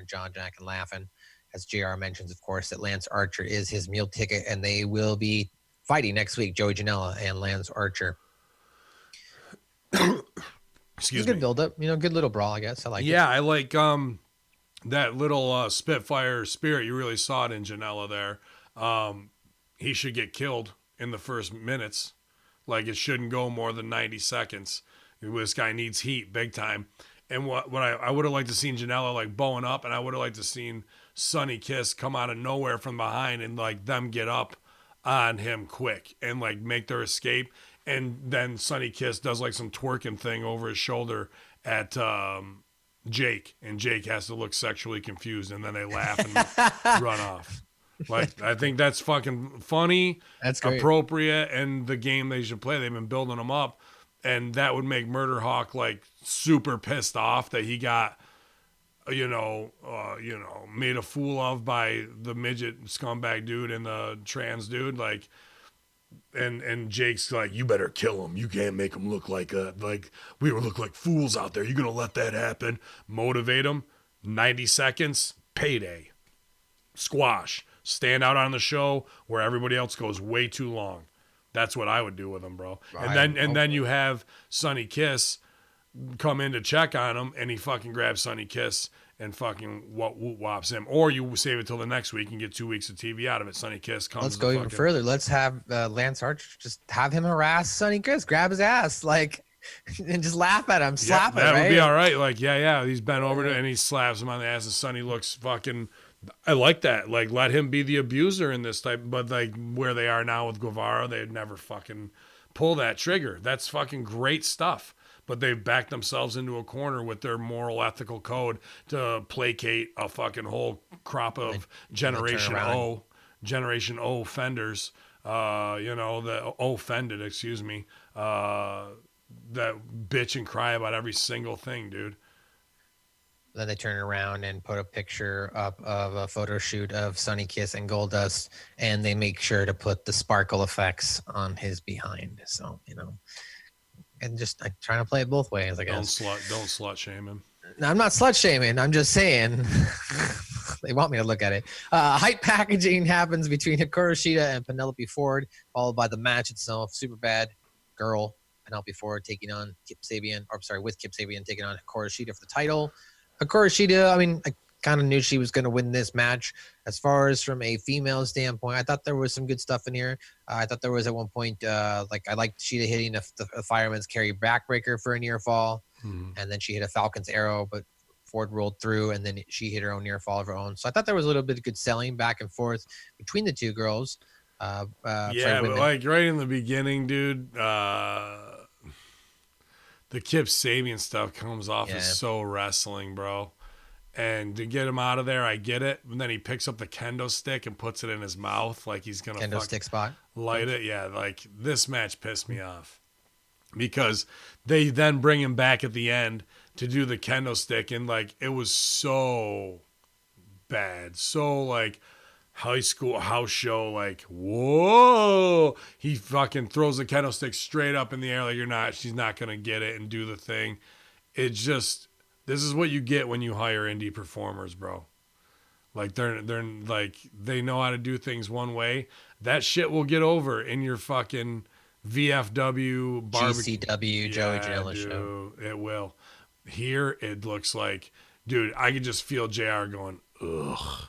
John Jack and laughing. As JR mentions, of course, that Lance Archer is his meal ticket, and they will be fighting next week, Joey Janela and Lance Archer. Excuse me. Good build up, good little brawl, I guess. I like it. Yeah, I like that little Spitfire spirit. You really saw it in Janela there. He should get killed in the first minutes. Like, it shouldn't go more than 90 seconds. This guy needs heat big time. And what I would have liked to seen Janela bowing up, and I would have liked to seen Sonny Kiss come out of nowhere from behind and them get up on him quick and make their escape. And then Sonny Kiss does some twerking thing over his shoulder at Jake, and Jake has to look sexually confused, and then they laugh and run off. I think that's fucking funny. That's great. Appropriate, and the game they should play. They've been building them up, and that would make Murder Hawk super pissed off that he got made a fool of by the midget scumbag dude and the trans dude. And Jake's you better kill him. You can't make him look we look like fools out there. You're going to let that happen. Motivate him. 90 seconds. Payday. Squash. stand out on the show where everybody else goes way too long. That's what I would do with them, bro. And then you have Sonny Kiss come in to check on him, and he fucking grabs Sonny Kiss and fucking whops him. Or you save it till the next week and get 2 weeks of TV out of it. Sonny Kiss comes. Let's go even further. Let's have Lance Archer just have him harass Sonny Kiss, grab his ass, like, and just laugh at him, slap him. That would be all right. Like, he's bent over to, and he slaps him on the ass, and Sonny looks fucking. I like that. Like, let him be the abuser in this type. But like where they are now with Guevara, they'd never fucking pull that trigger. That's fucking great stuff. But they've backed themselves into a corner with their moral, ethical code to placate a fucking whole crop of Generation O offenders. The offended, excuse me. That bitch and cry about every single thing, dude. Then they turn around and put a picture up of a photo shoot of Sonny Kiss and Goldust, and they make sure to put the sparkle effects on his behind. So, and just trying to play it both ways, I guess. Don't slut shame him. No, I'm not slut shaming. I'm just saying they want me to look at it. Hype packaging happens between Hikaru Shida and Penelope Ford, followed by the match itself. Super bad girl Penelope Ford taking on Kip Sabian, with Kip Sabian taking on Hikaru Shida for the title. Hikaru Shida, I kind of knew she was going to win this match. As far as from a female standpoint, I thought there was some good stuff in here. I thought there was at one point, I liked Shida hitting a fireman's carry backbreaker for a near fall. And then she hit a Falcon's arrow, but Ford rolled through, and then she hit her own near fall of her own. So I thought there was a little bit of good selling back and forth between the two girls. But like right in the beginning, dude, the Kip Sabian stuff comes off as so wrestling, bro. And to get him out of there, I get it. And then he picks up the kendo stick and puts it in his mouth like he's going to kendo stick spot. Light it. Yeah, like this match pissed me off. Because they then bring him back at the end to do the kendo stick, and like it was so bad. So like high school house show, like, whoa. He fucking throws the kendo stick straight up in the air like she's not gonna get it and do the thing. It just, this is what you get when you hire indie performers, bro. Like they're like, they know how to do things one way. That shit will get over in your fucking VFW GCW Joey Janela show. It will. Here it looks like, dude, I could just feel JR going, ugh.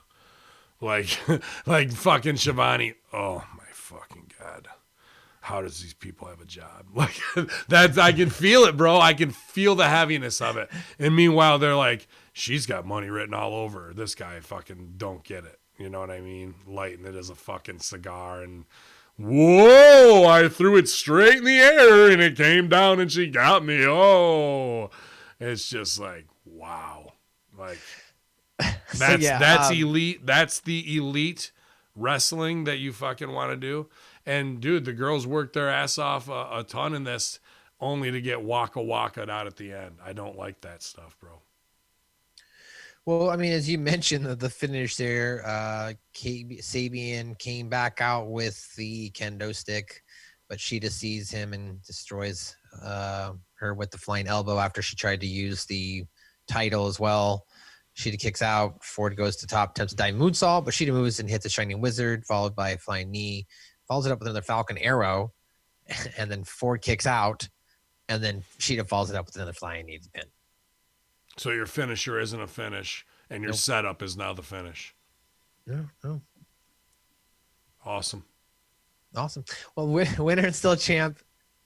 Like fucking Shivani. Oh my fucking God. How does these people have a job? Like that's, I can feel it, bro. I can feel the heaviness of it. And meanwhile, they're like, she's got money written all over her. This guy fucking don't get it. You know what I mean? Lighting it as a fucking cigar and whoa, I threw it straight in the air and it came down and she got me. Oh, it's just like, wow. Like that's elite. That's the elite wrestling that you fucking want to do. And dude, the girls worked their ass off a ton in this only to get waka-waka'd out at the end. I don't like that stuff, bro. Well, I mean, as you mentioned, the finish there, Sabian came back out with the kendo stick, but Shida sees him and destroys her with the flying elbow after she tried to use the title as well. Shida kicks out. Ford goes to top, attempts a diving moonsault, but Shida moves and hits a Shining Wizard, followed by a flying knee, follows it up with another Falcon arrow, and then Ford kicks out, and then Shida follows it up with another flying knee to pin. So your finisher isn't a finish, and your setup is now the finish. No. Awesome. Well, winner and still champ,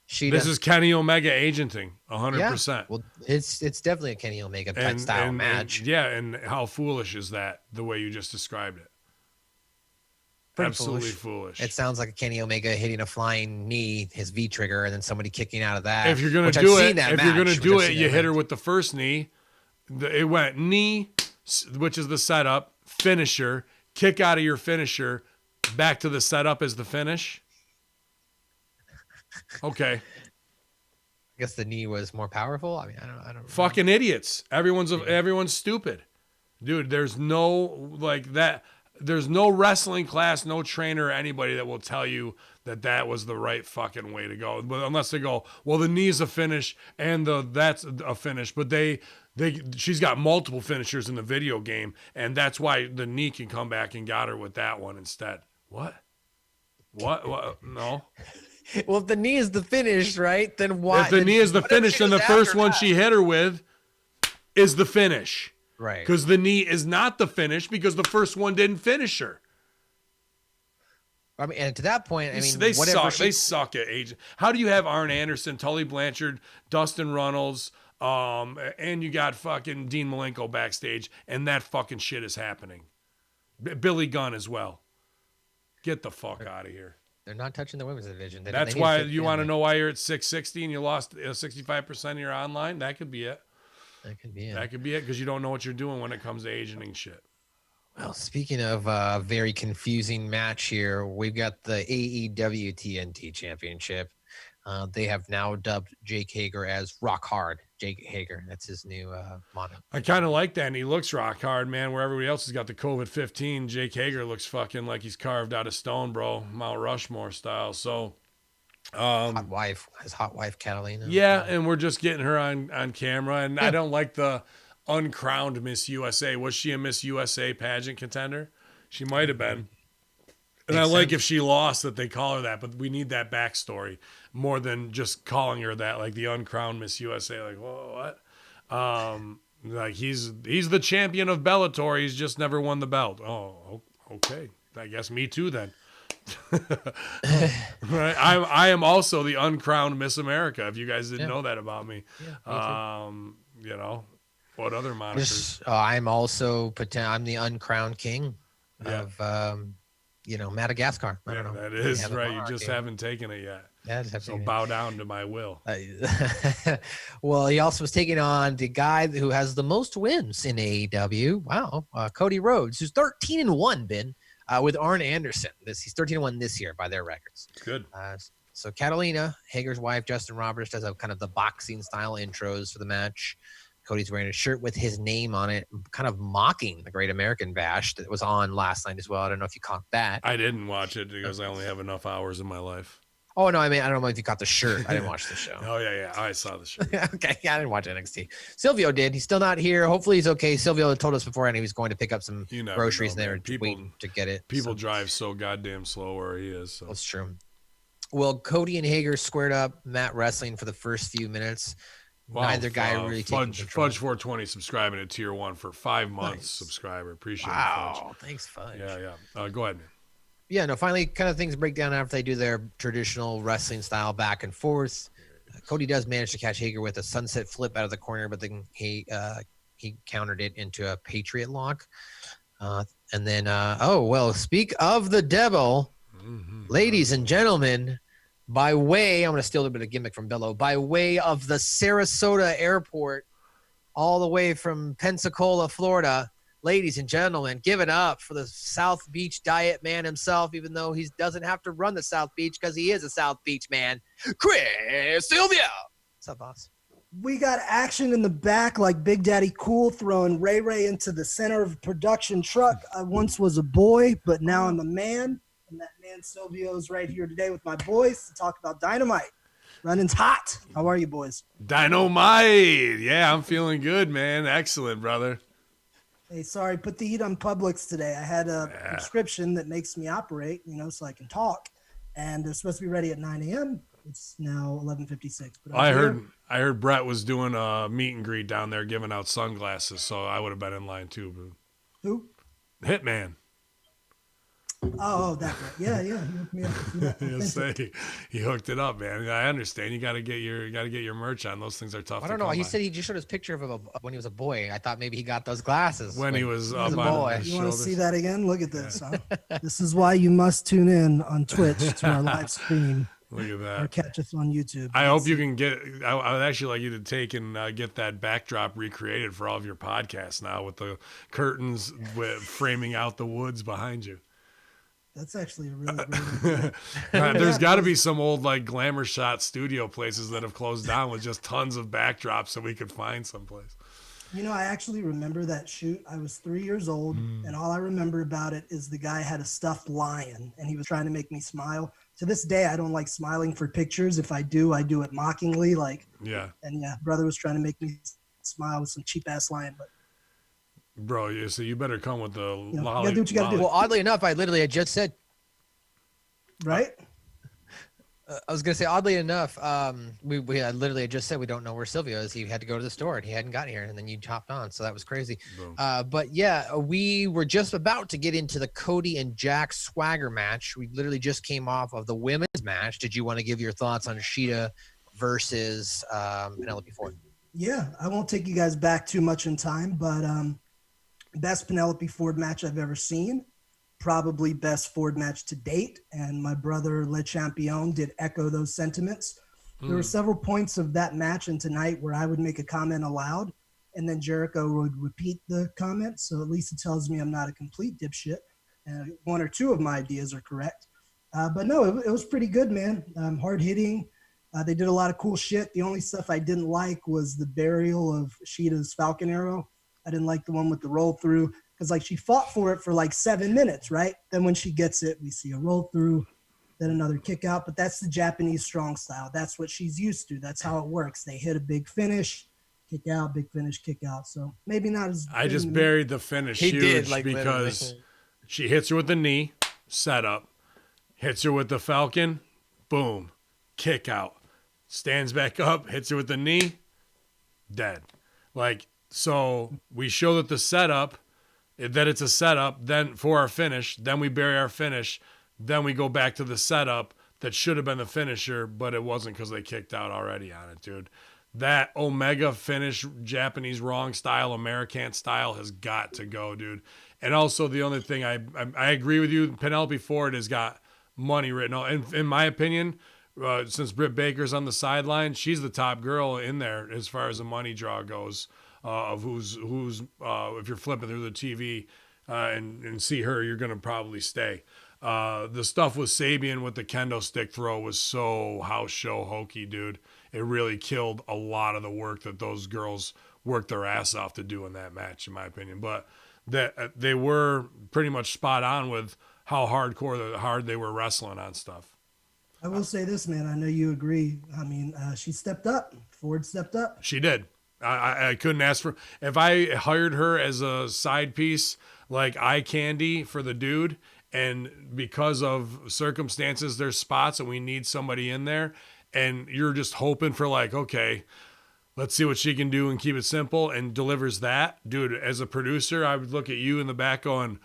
Shida. This is Kenny Omega agenting, 100%. Yeah. Well, it's definitely a Kenny Omega type style match. And how foolish is that, the way you just described it? Pretty absolutely foolish. It sounds like a Kenny Omega hitting a flying knee, his V trigger, and then somebody kicking out of that. If you're gonna do it, you hit her with the first knee. It went knee, which is the setup, finisher, kick out of your finisher, back to the setup as the finish. Okay. I guess the knee was more powerful. I mean, I don't. Fucking idiots. Everyone's stupid, dude. There's no like that. There's no wrestling class, no trainer or anybody that will tell you that was the right fucking way to go. But unless they go, well, the knee's a finish and that's a finish, but she's got multiple finishers in the video game, and that's why the knee can come back and got her with that one instead. What? No. Well, if the knee is the finish, right? Then why? If the knee is the finish, then the first one she hit her with is the finish. Right. Because the knee is not the finish because the first one didn't finish her. I mean, and to that point, I mean, they suck. They suck at age. How do you have Arn Anderson, Tully Blanchard, Dustin Runnels, and you got fucking Dean Malenko backstage, and that fucking shit is happening? Billy Gunn as well. Get the fuck out of here. They're not touching the women's division. That's why you want to know why you're at 660 and you lost 65% of your online. That could be it. That could be it. That could be it because you don't know what you're doing when it comes to aging shit. Well, speaking of a very confusing match here, we've got the AEW TNT Championship. They have now dubbed Jake Hager as Rock Hard. Jake Hager, that's his new motto. I kind of like that, and he looks rock hard, man. Where everybody else has got the COVID-15, Jake Hager looks fucking like he's carved out of stone, bro. Mount Rushmore style. So, his hot wife Catalina. Yeah, and we're just getting her on camera, and I don't like the uncrowned Miss USA. Was she a Miss USA pageant contender? She might have been. And I like if she lost that they call her that, but we need that backstory more than just calling her that, like the uncrowned Miss USA. Like, whoa, what? Like he's the champion of Bellator. He's just never won the belt. Oh, okay. I guess me too then. Right. I am also the uncrowned Miss America. If you guys didn't know that about me, you know, what other monikers? I'm also I'm the uncrowned king of Madagascar. I don't know. That is right. You just haven't taken it yet. Yeah, so bow down to my will. Well, he also was taking on the guy who has the most wins in AEW. Wow, Cody Rhodes, who's 13-1, Ben. With Arn Anderson. He's 13-1 this year by their records. Good. So Catalina, Hager's wife, Justin Roberts, does a kind of the boxing style intros for the match. Cody's wearing a shirt with his name on it, kind of mocking the Great American Bash that was on last night as well. I don't know if you caught that. I didn't watch it because I only have enough hours in my life. Oh, no, I mean, I don't know if you caught the shirt. I didn't watch the show. Oh, yeah. I saw the shirt. Okay, I didn't watch NXT. Silvio did. He's still not here. Hopefully he's okay. Silvio told us beforehand he was going to pick up some groceries there and waiting to get it. People drive so goddamn slow where he is. So. That's true. Well, Cody and Hager squared up, Matt wrestling for the first few minutes. Wow, neither guy really taking control. Fudge 420 subscribing to Tier 1 for 5 months. Nice. Subscriber. Appreciate it, Fudge. Thanks, Fudge. Yeah. Go ahead, man. Yeah, no, finally kind of things break down after they do their traditional wrestling style back and forth. Cody does manage to catch Hager with a sunset flip out of the corner, but then he countered it into a Patriot lock. And then, speak of the devil, ladies and gentlemen, by way, I'm going to steal a little bit of gimmick from Bello, by way of the Sarasota airport, all the way from Pensacola, Florida, ladies and gentlemen, give it up for the South Beach Diet man himself, even though he doesn't have to run the South Beach because he is a South Beach man, Chris Silvio. What's up, boss? We got action in the back like Big Daddy Cool throwing Ray into the center of a production truck. I once was a boy, but now I'm a man. And that man Silvio's right here today with my boys to talk about Dynamite. Running's hot. How are you, boys? Dynamite. Yeah, I'm feeling good, man. Excellent, brother. Hey, sorry, put the heat on Publix today. I had a prescription that makes me operate, so I can talk. And they're supposed to be ready at 9 a.m. It's now 11:56. But I heard Brett was doing a meet and greet down there giving out sunglasses, so I would have been in line too. But... Who? Hitman. Oh, that guy. Yeah. He hooked me up. He hooked it up, man. I understand. You got to get your merch on. Those things are tough. I don't know. He said he just showed his picture of him when he was a boy. I thought maybe he got those glasses when he was a boy. You want to see that again? Look at this. Huh? This is why you must tune in on Twitch to our live stream. Look at that. Or catch us on YouTube. I hope you can get. I would actually like you to take and get that backdrop recreated for all of your podcasts now with the curtains framing out the woods behind you. That's actually a really great idea. There's got to be some old like glamour shot studio places that have closed down with just tons of backdrops so we could find someplace. You know, I actually remember that shoot. I was 3 years old, and all I remember about it is the guy had a stuffed lion, and he was trying to make me smile. To this day, I don't like smiling for pictures. If I do it mockingly. And brother was trying to make me smile with some cheap ass lion. But bro, so you better come with the you gotta do what you gotta do. Well, oddly enough, I just said. Right. I was gonna say, oddly enough, I literally just said we don't know where Silvio is. He had to go to the store and he hadn't gotten here, and then you hopped on, so that was crazy. But yeah, we were just about to get into the Cody and Jack Swagger match. We literally just came off of the women's match. Did you want to give your thoughts on Shida versus Penelope Ford? Yeah, I won't take you guys back too much in time, but best Penelope Ford match I've ever seen. Probably best Ford match to date, and my brother Le Champion did echo those sentiments. There were several points of that match and tonight where I would make a comment aloud, and then Jericho would repeat the comment, so at least it tells me I'm not a complete dipshit, and one or two of my ideas are correct. But no, it was pretty good, man. Hard hitting. They did a lot of cool shit. The only stuff I didn't like was the burial of Shida's Falcon Arrow. I didn't like the one with the roll through. Because like she fought for it for like 7 minutes, right? Then when she gets it, we see a roll through, then another kick out. But that's the Japanese strong style. That's what she's used to. That's how it works. They hit a big finish, kick out, big finish, kick out. So maybe not as. I just buried the finish huge because literally. She hits her with the knee, set up, hits her with the Falcon, boom, kick out, stands back up, hits her with the knee, dead. Like, so we show that the setup. That it's a setup, then for our finish, then we bury our finish, then we go back to the setup that should have been the finisher, but it wasn't because they kicked out already on it, dude. That Omega finish, Japanese wrong style, American style has got to go, dude. And also the only thing I agree with you, Penelope Ford has got money written on. And in my opinion, since Britt Baker's on the sideline, she's the top girl in there as far as the money draw goes. Of who's if you're flipping through the TV and see her, you're gonna probably stay. The stuff with Sabian with the kendo stick throw was so house show hokey, dude. It really killed a lot of the work that those girls worked their ass off to do in that match, in my opinion. But that they were pretty much spot on with how hard they were wrestling on stuff. I will say this, man. I know you agree. I mean, she stepped up. Ford stepped up. She did. I couldn't ask for. If I hired her as a side piece, like eye candy for the dude, and because of circumstances, there's spots and we need somebody in there, and you're just hoping for like, okay, let's see what she can do and keep it simple, and delivers that, dude. As a producer, I would look at you in the back going,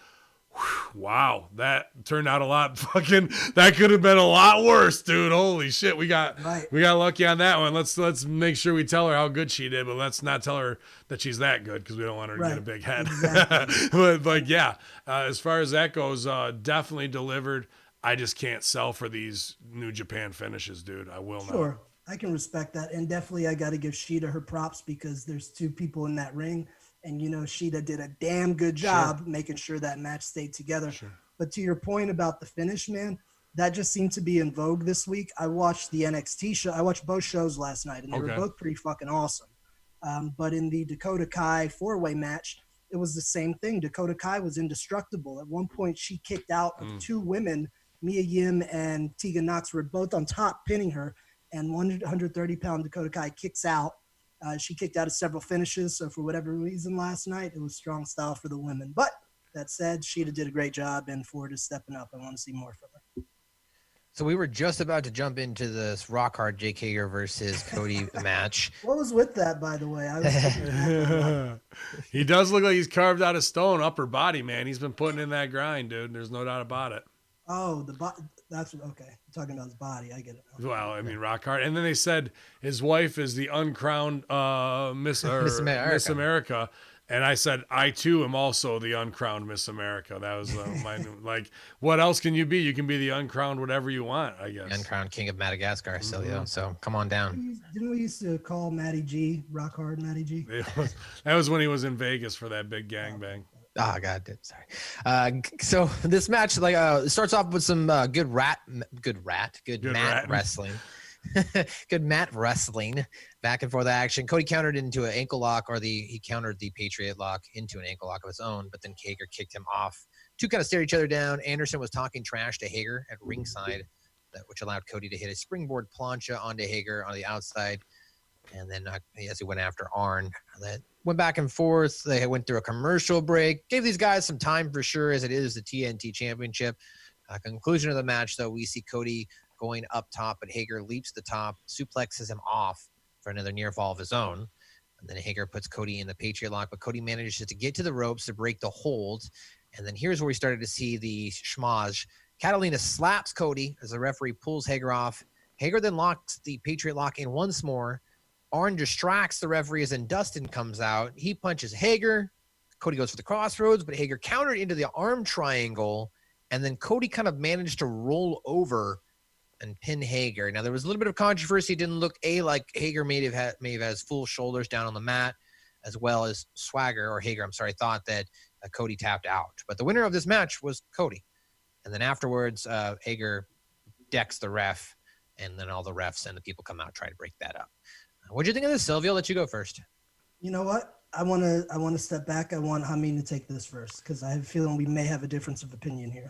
wow, that turned out a lot that could have been a lot worse, dude. Holy shit, we got lucky on that one. Let's make sure we tell her how good she did, but let's not tell her that she's that good because we don't want her to get a big head. Exactly. but yeah, as far as that goes, definitely delivered. I just can't sell for these New Japan finishes, dude. I will not. Sure, I can respect that, and definitely I got to give Shida her props because there's two people in that ring. And, you know, Shida did a damn good job making sure that match stayed together. Sure. But to your point about the finish, man, that just seemed to be in vogue this week. I watched the NXT show. I watched both shows last night, and they were both pretty fucking awesome. But in the Dakota Kai four-way match, it was the same thing. Dakota Kai was indestructible. At one point, she kicked out of two women. Mia Yim and Tegan Knox were both on top, pinning her. And 130-pound Dakota Kai kicks out. She kicked out of several finishes, so for whatever reason last night, it was strong style for the women. But that said, Shida did a great job, and Ford is stepping up. I want to see more from her. So we were just about to jump into this rock hard Jake Hager versus Cody match. What was with that, by the way? He does look like he's carved out of stone, upper body, man. He's been putting in that grind, dude. There's no doubt about it. Oh, that's okay. I'm talking about his body. I get it. Okay. Well, I mean, rock hard. And then they said his wife is the uncrowned Miss America. And I said, I too am also the uncrowned Miss America. That was my like. What else can you be? You can be the uncrowned whatever you want, I guess. Uncrowned King of Madagascar, Silvio. So come on down. Didn't we used to call Matty G rock hard Matty G? That was when he was in Vegas for that big gangbang. Oh God, sorry. So this match starts off with some good mat wrestling. Good mat wrestling, back and forth action. Cody countered into an ankle lock, he countered the Patriot lock into an ankle lock of his own, but then Hager kicked him off. Two kind of stared each other down. Anderson was talking trash to Hager at ringside, which allowed Cody to hit a springboard plancha onto Hager on the outside. And then as he went after Arn, that went back and forth. They went through a commercial break, gave these guys some time for sure, as it is the TNT Championship. Conclusion of the match, though, we see Cody going up top, but Hager leaps the top, suplexes him off for another near fall of his own. And then Hager puts Cody in the Patriot lock, but Cody manages to get to the ropes to break the hold. And then here's where we started to see the schmozz. Catalina slaps Cody as the referee pulls Hager off. Hager then locks the Patriot lock in once more. Arn distracts the referee as then Dustin comes out. He punches Hager. Cody goes for the crossroads, but Hager countered into the arm triangle. And then Cody kind of managed to roll over and pin Hager. Now, there was a little bit of controversy. It didn't look like Hager may have had his full shoulders down on the mat, as well as Hager thought that Cody tapped out. But the winner of this match was Cody. And then afterwards, Hager decks the ref, and then all the refs and the people come out try to break that up. What'd you think of this, Silvio? I'll let you go first. You know what? I want to step back. I want Hamin to take this first because I have a feeling we may have a difference of opinion here.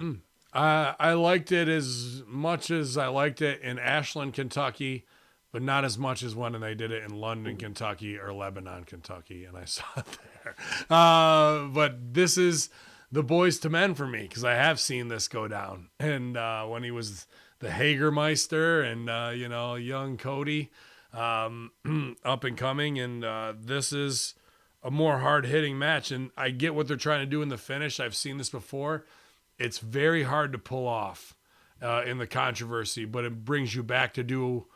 I liked it as much as I liked it in Ashland, Kentucky, but not as much as when they did it in London, Kentucky, or Lebanon, Kentucky, and I saw it there. But this is the boys to men for me because I have seen this go down. And when he was the Hagermeister and, young Cody up and coming, and this is a more hard-hitting match. And I get what they're trying to do in the finish. I've seen this before. It's very hard to pull off in the controversy, but it brings you back to do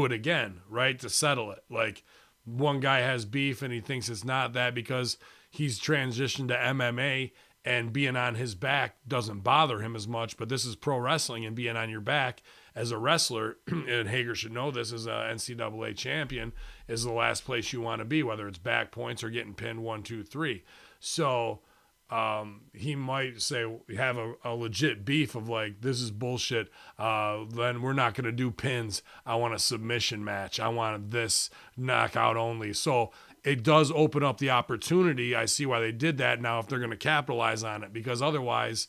it again, right? To settle it. Like one guy has beef and he thinks it's not that because he's transitioned to MMA and being on his back doesn't bother him as much, but this is pro wrestling and being on your back as a wrestler, and Hager should know this as a NCAA champion, is the last place you want to be, whether it's back points or getting pinned 1, 2, 3. So he might have a legit beef of like, this is bullshit. Then we're not going to do pins. I want a submission match. I want this knockout only. So it does open up the opportunity. I see why they did that now if they're going to capitalize on it, because otherwise,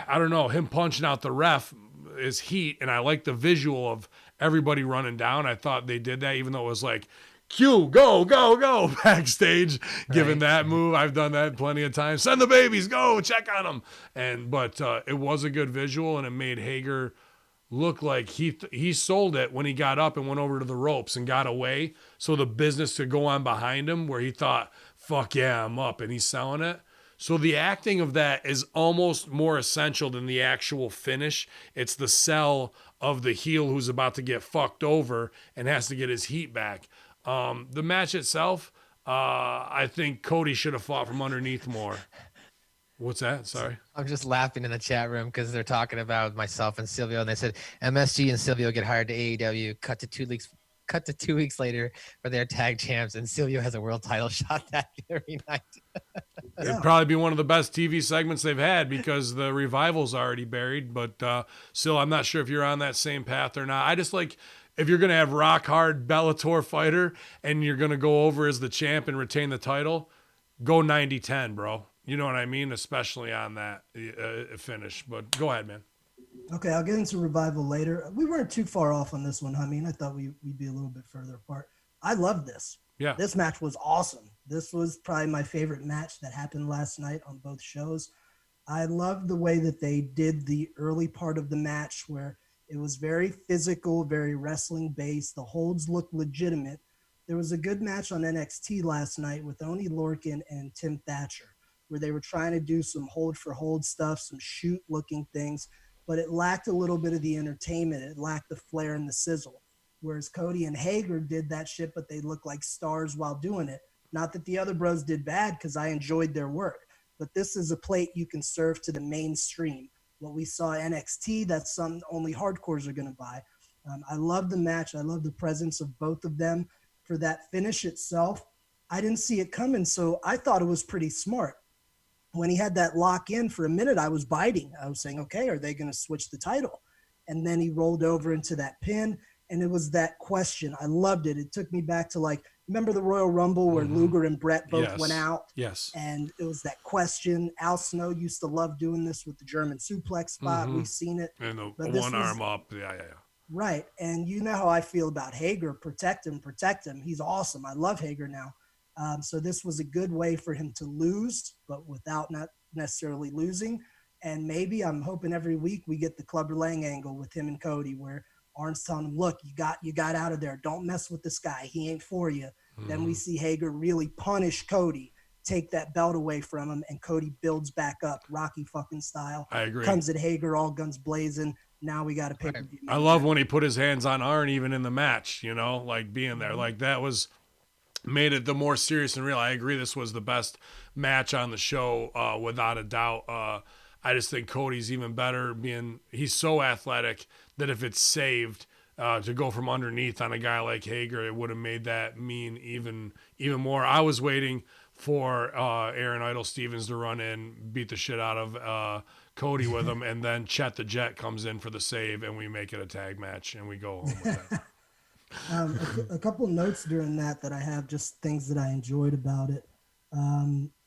I don't know, him punching out the ref is heat. And I like the visual of everybody running down. I thought they did that, even though it was like, Q, go, go, go, backstage, giving that move. I've done that plenty of times. Send the babies, go, check on them. But it was a good visual, and it made Hager look like he sold it when he got up and went over to the ropes and got away, so the business could go on behind him, where he thought, fuck yeah, I'm up, and he's selling it. So the acting of that is almost more essential than the actual finish. It's the sell of the heel who's about to get fucked over and has to get his heat back. The match itself, I think Cody should have fought from underneath more. What's that? Sorry. I'm just laughing in the chat room because they're talking about myself and Silvio, and they said MSG and Silvio get hired to AEW. Cut to 2 weeks later for their tag champs, and Silvio has a world title shot that very night. It'd probably be one of the best TV segments they've had because the revival's already buried. But still, I'm not sure if you're on that same path or not. I just like, if you're going to have rock hard Bellator fighter and you're going to go over as the champ and retain the title, go 90-10, bro. You know what I mean? Especially on that finish. But go ahead, man. Okay, I'll get into Revival later. We weren't too far off on this one. I mean, I thought we'd be a little bit further apart. I love this. Yeah. This match was awesome. This was probably my favorite match that happened last night on both shows. I love the way that they did the early part of the match where it was very physical, very wrestling based. The holds looked legitimate. There was a good match on NXT last night with Oney Lorcan and Tim Thatcher, where they were trying to do some hold for hold stuff, some shoot looking things, but it lacked a little bit of the entertainment. It lacked the flair and the sizzle. Whereas Cody and Hager did that shit, but they looked like stars while doing it. Not that the other bros did bad, because I enjoyed their work, but this is a plate you can serve to the mainstream. What we saw NXT, that's something only hardcores are going to buy. I love the match. I love the presence of both of them. For that finish itself, I didn't see it coming, so I thought it was pretty smart. When he had that lock in for a minute, I was biting. I was saying, okay, are they going to switch the title? and then he rolled over into that pin. And it was that question. I loved it. It took me back to like, remember the Royal Rumble where Luger and Brett both went out? Yes. And it was that question. Al Snow used to love doing this with the German suplex spot. We've seen it. And the but one arm up. Yeah. Right. And you know how I feel about Hager. Protect him. He's awesome. I love Hager now. So this was a good way for him to lose, but without not necessarily losing. And maybe I'm hoping every week we get the Clubber Lang angle with him and Cody where Arn's telling him, look, you got out of there. Don't mess with this guy. He ain't for you. Then we see Hager really punish Cody, take that belt away from him, and Cody builds back up, Rocky fucking style. I agree. Comes at Hager, all guns blazing. Now we got a pay-per-view. I love when he put his hands on Arn even in the match, like being there. Like that made it the more serious and real. I agree this was the best match on the show, without a doubt. I just think Cody's even better he's so athletic that if it's saved to go from underneath on a guy like Hager, it would have made that mean even more. I was waiting for Aaron Idol Stevens to run in, beat the shit out of Cody with him, and then Chet the Jet comes in for the save, and we make it a tag match, and we go home with that. A couple notes during that I have, just things that I enjoyed about it.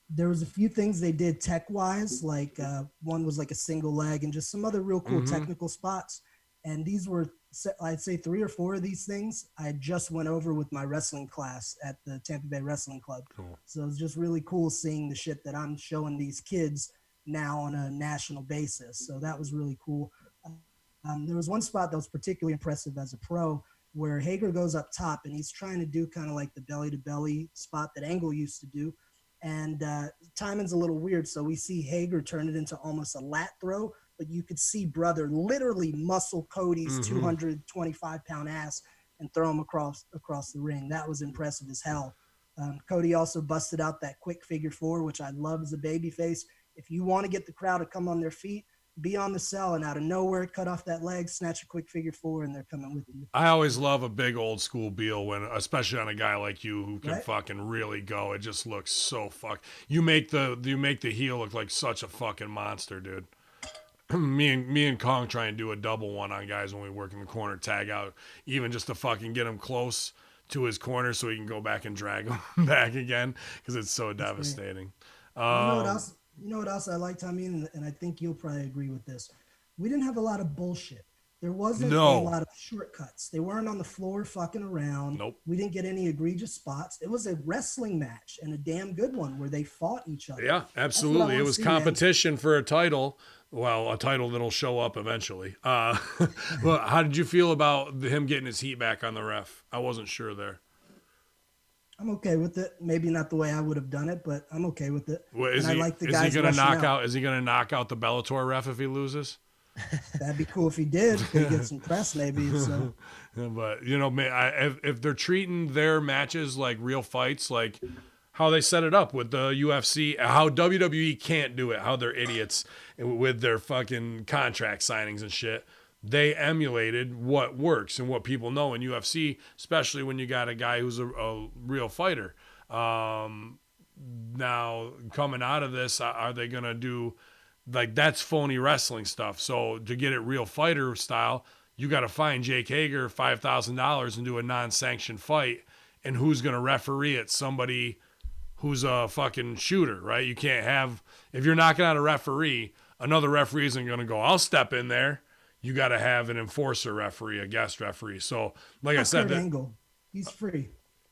There was a few things they did tech-wise, like one was like a single leg and just some other real cool technical spots. And these were, I'd say 3 or 4 of these things I just went over with my wrestling class at the Tampa Bay Wrestling Club. Cool. So it was just really cool seeing the shit that I'm showing these kids now on a national basis. So that was really cool. There was one spot that was particularly impressive as a pro where Hager goes up top and he's trying to do kind of like the belly-to-belly spot that Angle used to do. And timing's a little weird, so we see Hager turn it into almost a lat throw, but you could see brother literally muscle Cody's 225-pound ass and throw him across the ring. That was impressive as hell. Cody also busted out that quick figure 4, which I love as a babyface. If you want to get the crowd to come on their feet, be on the cell, and out of nowhere, cut off that leg, snatch a quick figure 4, and they're coming with you. I always love a big old school Beal especially on a guy like you who can fucking really go. It just looks so You make the heel look like such a fucking monster, dude. me and Kong try and do a double one on guys when we work in the corner, tag out, even just to fucking get him close to his corner so he can go back and drag him back again because it's so devastating. You know what else I liked, Hamin, and I think you'll probably agree with this. We didn't have a lot of bullshit. There wasn't a lot of shortcuts. They weren't on the floor fucking around. Nope. We didn't get any egregious spots. It was a wrestling match and a damn good one where they fought each other. Yeah, absolutely. It was competition for a title. Well, a title that'll show up eventually. Well, how did you feel about him getting his heat back on the ref? I wasn't sure there. I'm okay with it. Maybe not the way I would have done it, but I'm okay with it. Well, is he going to knock out the Bellator ref if he loses? That'd be cool if he did. Could get some press, maybe. So. But if they're treating their matches like real fights, like how they set it up with the UFC, how WWE can't do it, how they're idiots with their fucking contract signings and shit. They emulated what works and what people know in UFC, especially when you got a guy who's a real fighter. Now, coming out of this, are they going to do, like, that's phony wrestling stuff. So to get it real fighter style, you got to find Jake Hager $5,000 and do a non-sanctioned fight. And who's going to referee it? Somebody who's a fucking shooter, right? You can't have, if you're knocking out a referee, another referee isn't going to go, I'll step in there. You got to have an enforcer referee, a guest referee. So, like I said, Angle, he's free.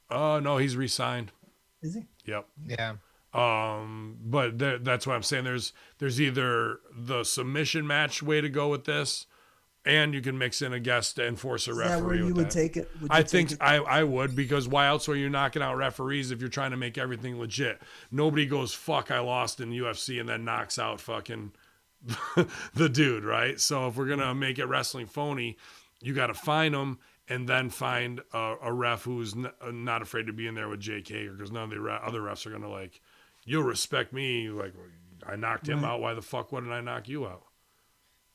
Oh no, he's re-signed. Is he? Yep. Yeah. But that's what I'm saying. There's either the submission match way to go with this, and you can mix in a guest enforcer referee. Is that where you would take it? I think I would, because why else are you knocking out referees if you're trying to make everything legit? Nobody goes, fuck, I lost in UFC, and then knocks out fucking the dude, right? So if we're gonna make it wrestling phony, you got to find them and then find a ref who's not afraid to be in there with Jake Hager, because none of the other refs are gonna like, you'll respect me, like I knocked him out, why the fuck wouldn't I knock you out?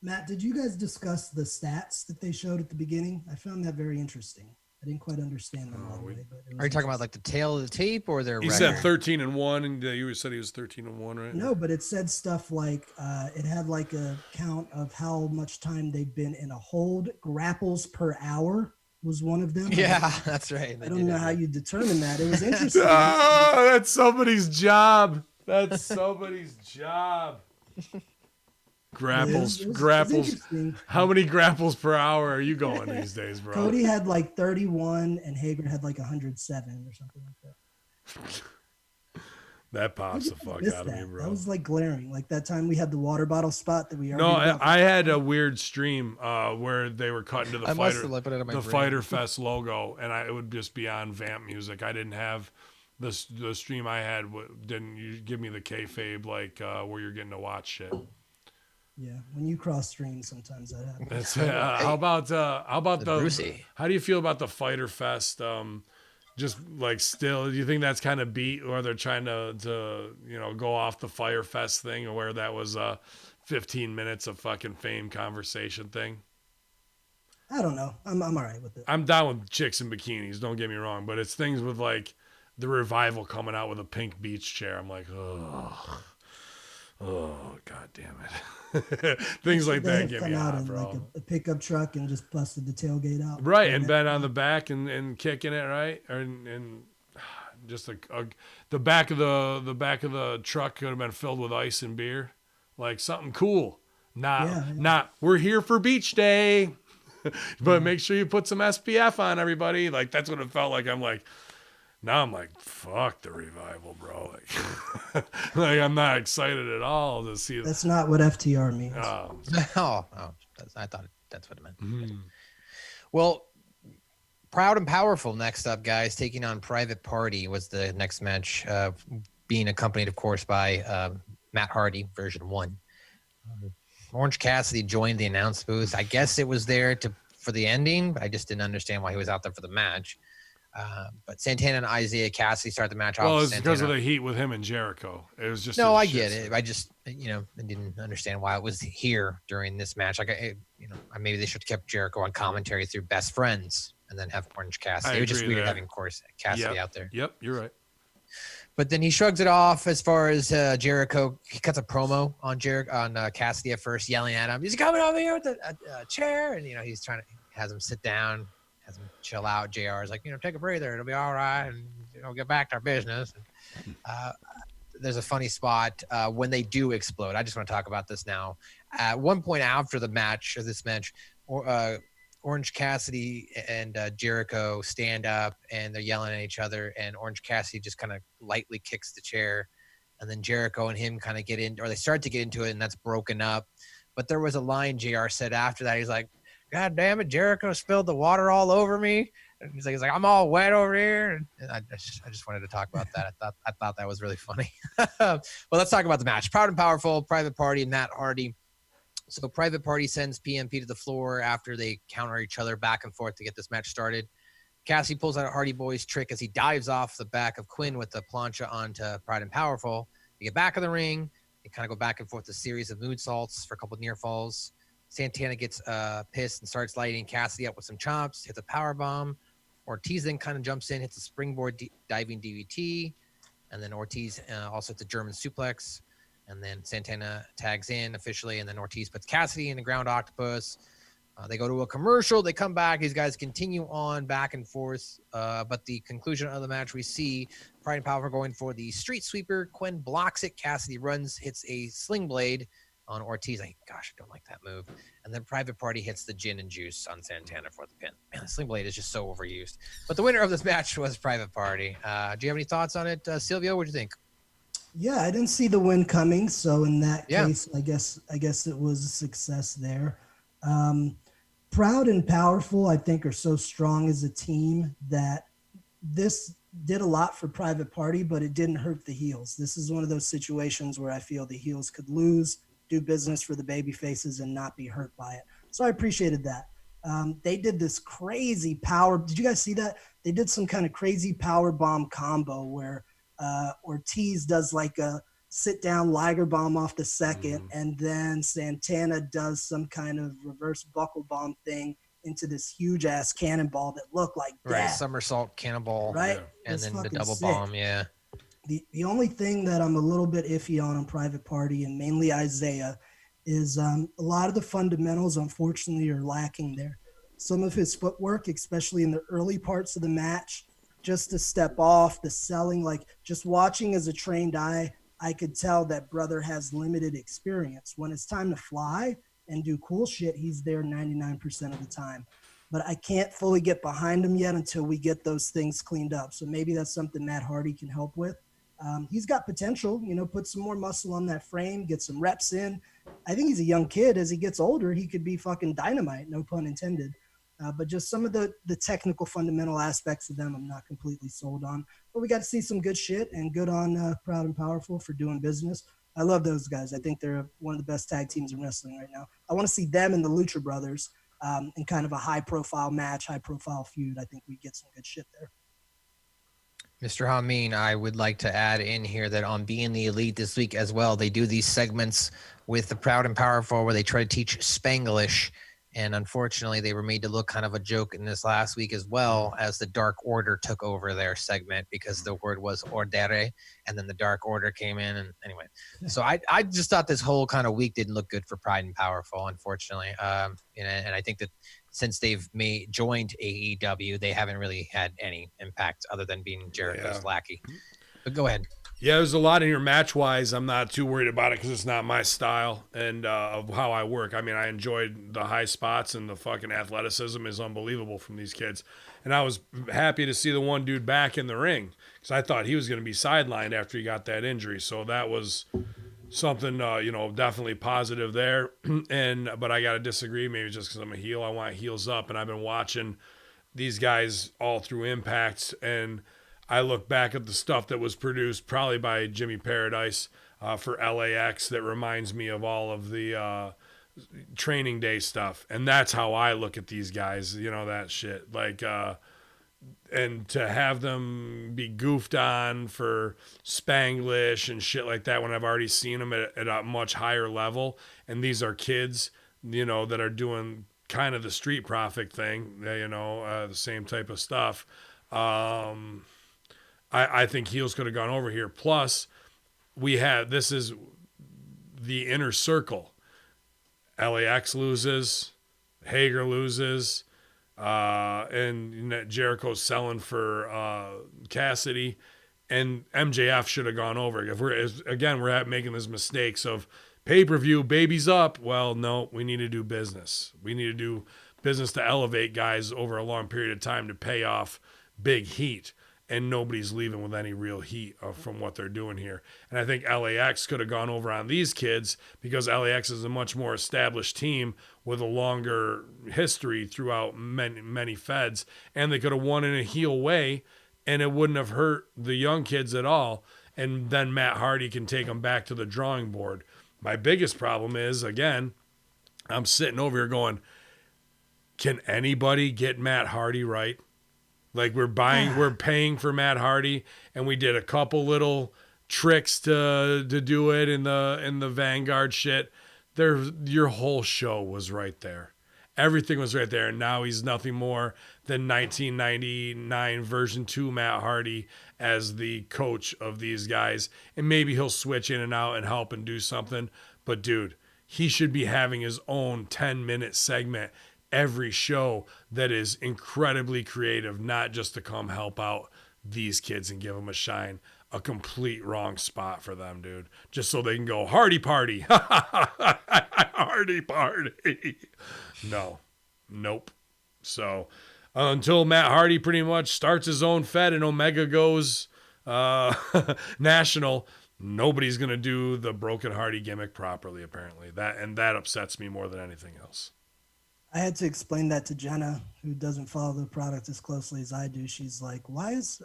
Matt, did you guys discuss the stats that they showed at the beginning? I found that very interesting. I didn't quite understand them all the way. But it was Are you talking about like the tail of the tape or their He record? said 13-1, and you said he was 13-1, right? No, but it said stuff like it had like a count of how much time they've been in a hold. Grapples per hour was one of them. Yeah, that's right. I don't know how you determine that. It was interesting. Oh, that's somebody's job. That's somebody's job. Grapples. It was Grapples. interesting. How many grapples per hour are you going these days, bro? Cody had like 31 and Hager had like 107 or something like that. That pops the fuck out of me, bro. That was like glaring. Like that time we had the water bottle spot that we No, I had a weird stream where they were cutting to the Fyter Fest logo, and it would just be on Vamp music. I didn't have the stream I had. Didn't you give me the kayfabe like where you're getting to watch shit? Yeah, when you cross streams, sometimes that happens. That's how about the how do you feel about the Fyter Fest? Just like still, do you think that's kind of beat, or they're trying to go off the Fyter Fest thing, or where that was 15 minutes of fucking fame conversation thing? I don't know. I'm all right with it. I'm down with chicks in bikinis. Don't get me wrong, but it's things with like the Revival coming out with a pink beach chair. I'm like, oh, god damn it. Things like that get me hot, bro. Like a pickup truck and just busted the tailgate out. Right, and been on the back and kicking it, right? And just the back of the truck could have been filled with ice and beer. Like something cool. Not we're here for beach day. But make sure you put some SPF on, everybody. Like that's what it felt like. Now I'm like, fuck the Revival, bro. Like I'm not excited at all to see. That's not what FTR means. I thought that's what it meant. Well, Proud and Powerful next up, guys, taking on Private Party was the next match, being accompanied, of course, by Matt Hardy, version 1. Orange Cassidy joined the announce booth. I guess it was there for the ending, but I just didn't understand why he was out there for the match. But Santana and Isaiah Cassidy start the match off. Well, it's because of the heat with him and Jericho. It was just I get it. I just I didn't understand why it was here during this match. Like maybe they should have kept Jericho on commentary through Best Friends and then have Orange Cassidy. It was just weird having Cassidy out there. Yep, you're right. But then he shrugs it off as far as Jericho. He cuts a promo on Cassidy at first, yelling at him. He's coming over here with a chair, and he's trying to has him sit down. Has him chill out. JR is like, take a breather. It'll be all right. And, get back to our business. There's a funny spot when they do explode. I just want to talk about this now. At one point after this match, Orange Cassidy and Jericho stand up and they're yelling at each other. And Orange Cassidy just kind of lightly kicks the chair. And then Jericho and him kind of they start to get into it, and that's broken up. But there was a line JR said after that. He's like, God damn it, Jericho spilled the water all over me. And he's like, I'm all wet over here. And I just wanted to talk about that. I thought that was really funny. Well, let's talk about the match. Proud and Powerful, Private Party, and Matt Hardy. So Private Party sends PMP to the floor after they counter each other back and forth to get this match started. Cassidy pulls out a Hardy Boys trick as he dives off the back of Quinn with the plancha onto Pride and Powerful. They get back in the ring. They kind of go back and forth a series of moonsaults for a couple of near falls. Santana gets pissed and starts lighting Cassidy up with some chops, hits a power bomb. Ortiz then kind of jumps in, hits a springboard diving DVT, and then Ortiz also hits a German suplex. And then Santana tags in officially, and then Ortiz puts Cassidy in the ground octopus. They go to a commercial. They come back. These guys continue on back and forth. But the conclusion of the match, we see Pride and Power going for the street sweeper. Quinn blocks it. Cassidy runs, hits a sling blade on Ortiz. I don't like that move. And then Private Party hits the gin and juice on Santana for the pin. Man, the sling blade is just so overused. But the winner of this match was Private Party. Do you have any thoughts on it, Silvio? What do you think? Yeah, I didn't see the win coming, so in that case, I guess it was a success there. Proud and Powerful, I think, are so strong as a team that this did a lot for Private Party, but it didn't hurt the heels. This is one of those situations where I feel the heels could lose, do business for the baby faces, and not be hurt by it. So I appreciated that. They did this crazy power. Did you guys see that? They did some kind of crazy power bomb combo where Ortiz does like a sit down Liger bomb off the second, and then Santana does some kind of reverse buckle bomb thing into this huge ass cannonball that looked like Right, death. somersault, cannonball, Right? Yeah. and It's then the fucking double sick. bomb. Yeah. The only thing that I'm a little bit iffy on Private Party, and mainly Isaiah, is a lot of the fundamentals, unfortunately, are lacking there. Some of his footwork, especially in the early parts of the match, just to step off, the selling, like just watching as a trained eye, I could tell that brother has limited experience. When it's time to fly and do cool shit, he's there 99% of the time. But I can't fully get behind him yet until we get those things cleaned up. So maybe that's something Matt Hardy can help with. He's got potential, put some more muscle on that frame, get some reps in. I think he's a young kid. As he gets older, he could be fucking dynamite, no pun intended. But just some of the technical fundamental aspects of them, I'm not completely sold on. But we got to see some good shit, and good on Proud and Powerful for doing business. I love those guys. I think they're one of the best tag teams in wrestling right now. I want to see them and the Lucha Brothers in kind of a high-profile match, high-profile feud. I think we get some good shit there. Mr. Hamin, I would like to add in here that on Being the Elite this week as well, they do these segments with the Proud and Powerful where they try to teach Spanglish. And unfortunately, they were made to look kind of a joke in this last week as well, as the Dark Order took over their segment because the word was ordere, and then the Dark Order came in. And anyway, so I just thought this whole kind of week didn't look good for Pride and Powerful, unfortunately. And I think that since they've joined AEW, they haven't really had any impact other than being Jericho's lackey. But go ahead. Yeah, there's a lot in here match-wise. I'm not too worried about it because it's not my style and of how I work. I mean, I enjoyed the high spots, and the fucking athleticism is unbelievable from these kids. And I was happy to see the one dude back in the ring because I thought he was going to be sidelined after he got that injury. So that was something, definitely positive there. But I got to disagree, maybe just because I'm a heel. I want heels up, and I've been watching these guys all through Impact, and I look back at the stuff that was produced probably by Jimmy Paradise for LAX that reminds me of all of the training day stuff. And that's how I look at these guys, that shit. Like, and to have them be goofed on for Spanglish and shit like that when I've already seen them at a much higher level. And these are kids, that are doing kind of the Street Profit thing, the same type of stuff. I think heels could have gone over here. Plus, this is the inner circle. LAX loses, Hager loses, and Jericho's selling for Cassidy, and MJF should have gone over. If we're making these mistakes of pay-per-view, baby's up. Well, no, we need to do business. We need to do business to elevate guys over a long period of time to pay off big heat. And nobody's leaving with any real heat from what they're doing here. And I think LAX could have gone over on these kids because LAX is a much more established team with a longer history throughout many feds. And they could have won in a heel way, and it wouldn't have hurt the young kids at all. And then Matt Hardy can take them back to the drawing board. My biggest problem is, again, I'm sitting over here going, can anybody get Matt Hardy right? Like we're paying for Matt Hardy, and we did a couple little tricks to do it in the Vanguard shit. Your whole show was right there. Everything was right there, and now he's nothing more than 1999 version 2 Matt Hardy as the coach of these guys. And maybe he'll switch in and out and help and do something. But dude, he should be having his own 10-minute segment every show that is incredibly creative, not just to come help out these kids and give them a shine. A complete wrong spot for them, dude. Just so they can go, Hardy Party. Hardy Party. No. Nope. So until Matt Hardy pretty much starts his own fed and Omega goes national, nobody's going to do the Broken Hardy gimmick properly, apparently. That upsets me more than anything else. I had to explain that to Jenna, who doesn't follow the product as closely as I do. She's like, why is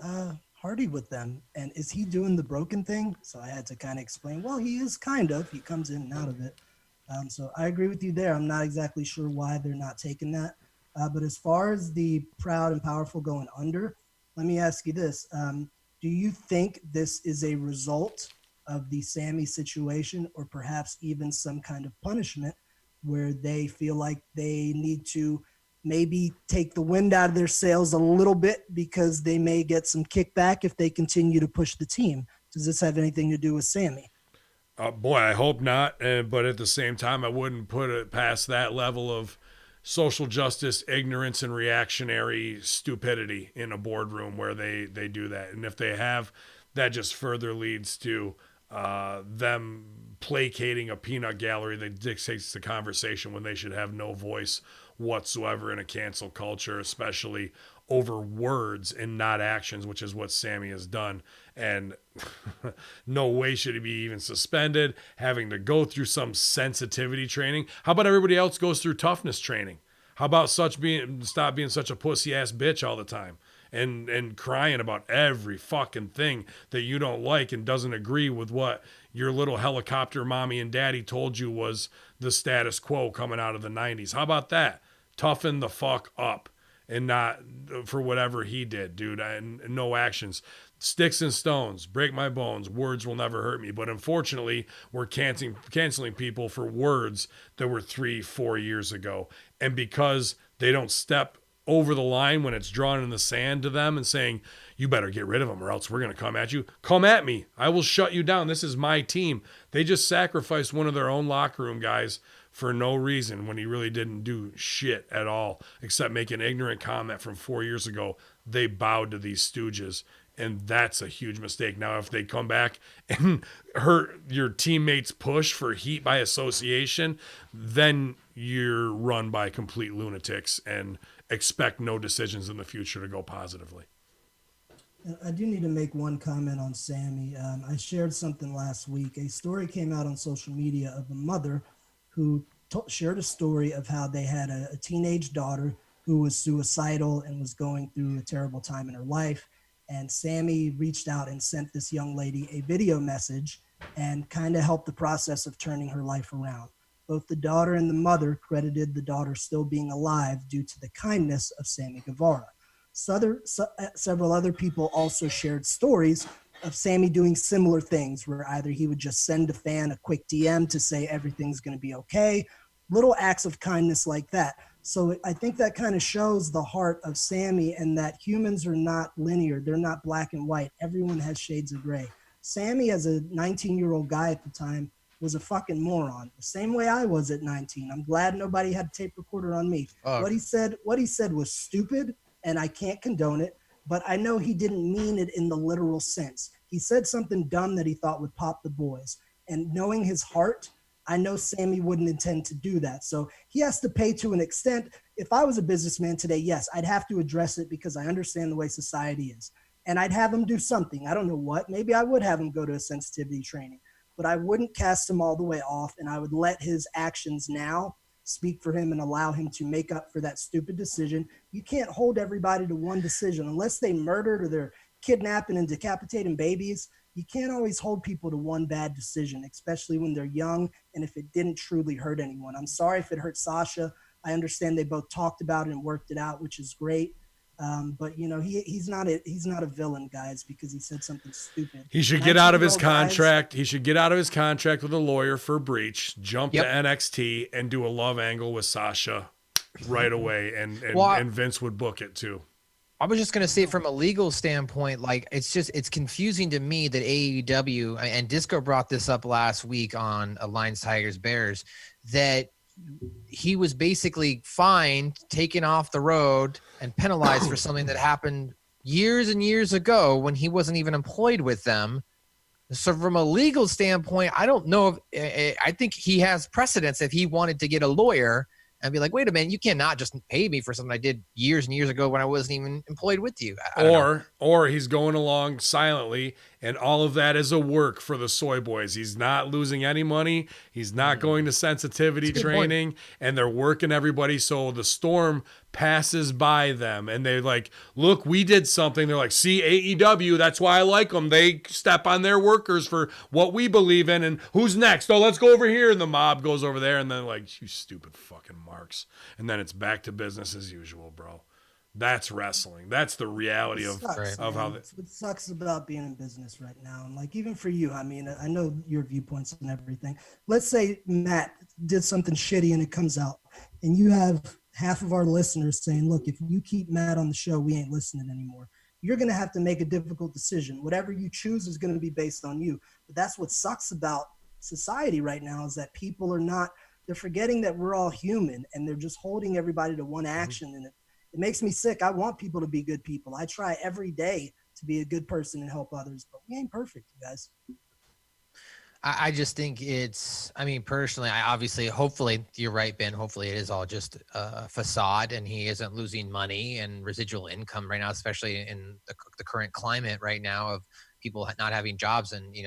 Hardy with them? And is he doing the broken thing? So I had to kind of explain, well, he is kind of. He comes in and out of it. So I agree with you there. I'm not exactly sure why they're not taking that. But as far as the Proud and Powerful going under, let me ask you this. Do you think this is a result of the Sammy situation, or perhaps even some kind of punishment where they feel like they need to maybe take the wind out of their sails a little bit because they may get some kickback if they continue to push the team. Does this have anything to do with Sammy? Boy, I hope not. But at the same time, I wouldn't put it past that level of social justice, ignorance, and reactionary stupidity in a boardroom where they do that. And if they have, that just further leads to them placating a peanut gallery that dictates the conversation when they should have no voice whatsoever in a cancel culture, especially over words and not actions, which is what Sammy has done. And no way should he be even suspended, having to go through some sensitivity training. How about everybody else goes through toughness training? How about stop being such a pussy ass bitch all the time and crying about every fucking thing that you don't like and doesn't agree with what your little helicopter mommy and daddy told you was the status quo coming out of the 90s. How about that? Toughen the fuck up and not for whatever he did, dude. And no actions. Sticks and stones, break my bones, words will never hurt me. But unfortunately, we're canceling people for words that were 3-4 years ago. And because they don't step over the line when it's drawn in the sand to them and saying, you better get rid of them or else we're going to come at you. Come at me. I will shut you down. This is my team. They just sacrificed one of their own locker room guys for no reason when he really didn't do shit at all except make an ignorant comment from 4 years ago. They bowed to these stooges. And that's a huge mistake. Now, if they come back and hurt your teammates' push for heat by association, then you're run by complete lunatics and expect no decisions in the future to go positively. I do need to make one comment on Sammy. I shared something last week. A story came out on social media of a mother who shared a story of how they had a teenage daughter who was suicidal and was going through a terrible time in her life. And Sammy reached out and sent this young lady a video message and kind of helped the process of turning her life around. Both the daughter and the mother credited the daughter still being alive due to the kindness of Sammy Guevara. Several other people also shared stories of Sammy doing similar things where either he would just send a fan a quick DM to say everything's going to be okay, little acts of kindness like that. So I think that kind of shows the heart of Sammy and that humans are not linear. They're not black and white. Everyone has shades of gray. Sammy, as a 19-year-old guy at the time, was a fucking moron. The same way I was at 19. I'm glad nobody had a tape recorder on me. What he said was stupid, and I can't condone it, but I know he didn't mean it in the literal sense. He said something dumb that he thought would pop the boys. And knowing his heart, I know Sammy wouldn't intend to do that. So he has to pay to an extent. If I was a businessman today, yes, I'd have to address it because I understand the way society is. And I'd have him do something. I don't know what. Maybe I would have him go to a sensitivity training. But I wouldn't cast him all the way off, and I would let his actions now speak for him and allow him to make up for that stupid decision. You can't hold everybody to one decision. Unless they murdered or they're kidnapping and decapitating babies, you can't always hold people to one bad decision, especially when they're young and if it didn't truly hurt anyone. I'm sorry if it hurt Sasha. I understand they both talked about it and worked it out, which is great. But you know, he's not a villain, guys, because he said something stupid. He should get out of his contract. He should get out of his contract with a lawyer for breach, jump to NXT, and do a love angle with Sasha right away. And Vince would book it too. I was just going to say from a legal standpoint, like it's confusing to me that AEW, and Disco brought this up last week on Lions, Tigers, Bears, that he was basically fined, taken off the road, and penalized for something that happened years and years ago when he wasn't even employed with them. So from a legal standpoint, I don't know if I think he has precedence if he wanted to get a lawyer and be like, wait a minute, you cannot just pay me for something I did years and years ago when I wasn't even employed with you. Or he's going along silently, and all of that is a work for the soy boys. He's not losing any money. He's not going to sensitivity training, and they're working everybody so the storm passes by them. And they're like, look, we did something. They're like, see, AEW, that's why I like them. They step on their workers for what we believe in. And who's next? Oh, let's go over here. And the mob goes over there, and then like, you stupid fucking marks. And then it's back to business as usual, bro. That's wrestling. That's the reality of how it sucks about being in business right now. And like, even for you, I mean, I know your viewpoints and everything. Let's say Matt did something shitty and it comes out and you have half of our listeners saying, look, if you keep Matt on the show, we ain't listening anymore. You're going to have to make a difficult decision. Whatever you choose is going to be based on you. But that's what sucks about society right now, is that people are not, they're forgetting that we're all human, and they're just holding everybody to one action. And it makes me sick. I want people to be good people. I try every day to be a good person and help others, but we ain't perfect, you guys. I just think personally, hopefully you're right, Ben. Hopefully it is all just a facade and he isn't losing money and residual income right now, especially in the current climate right now of people not having jobs and,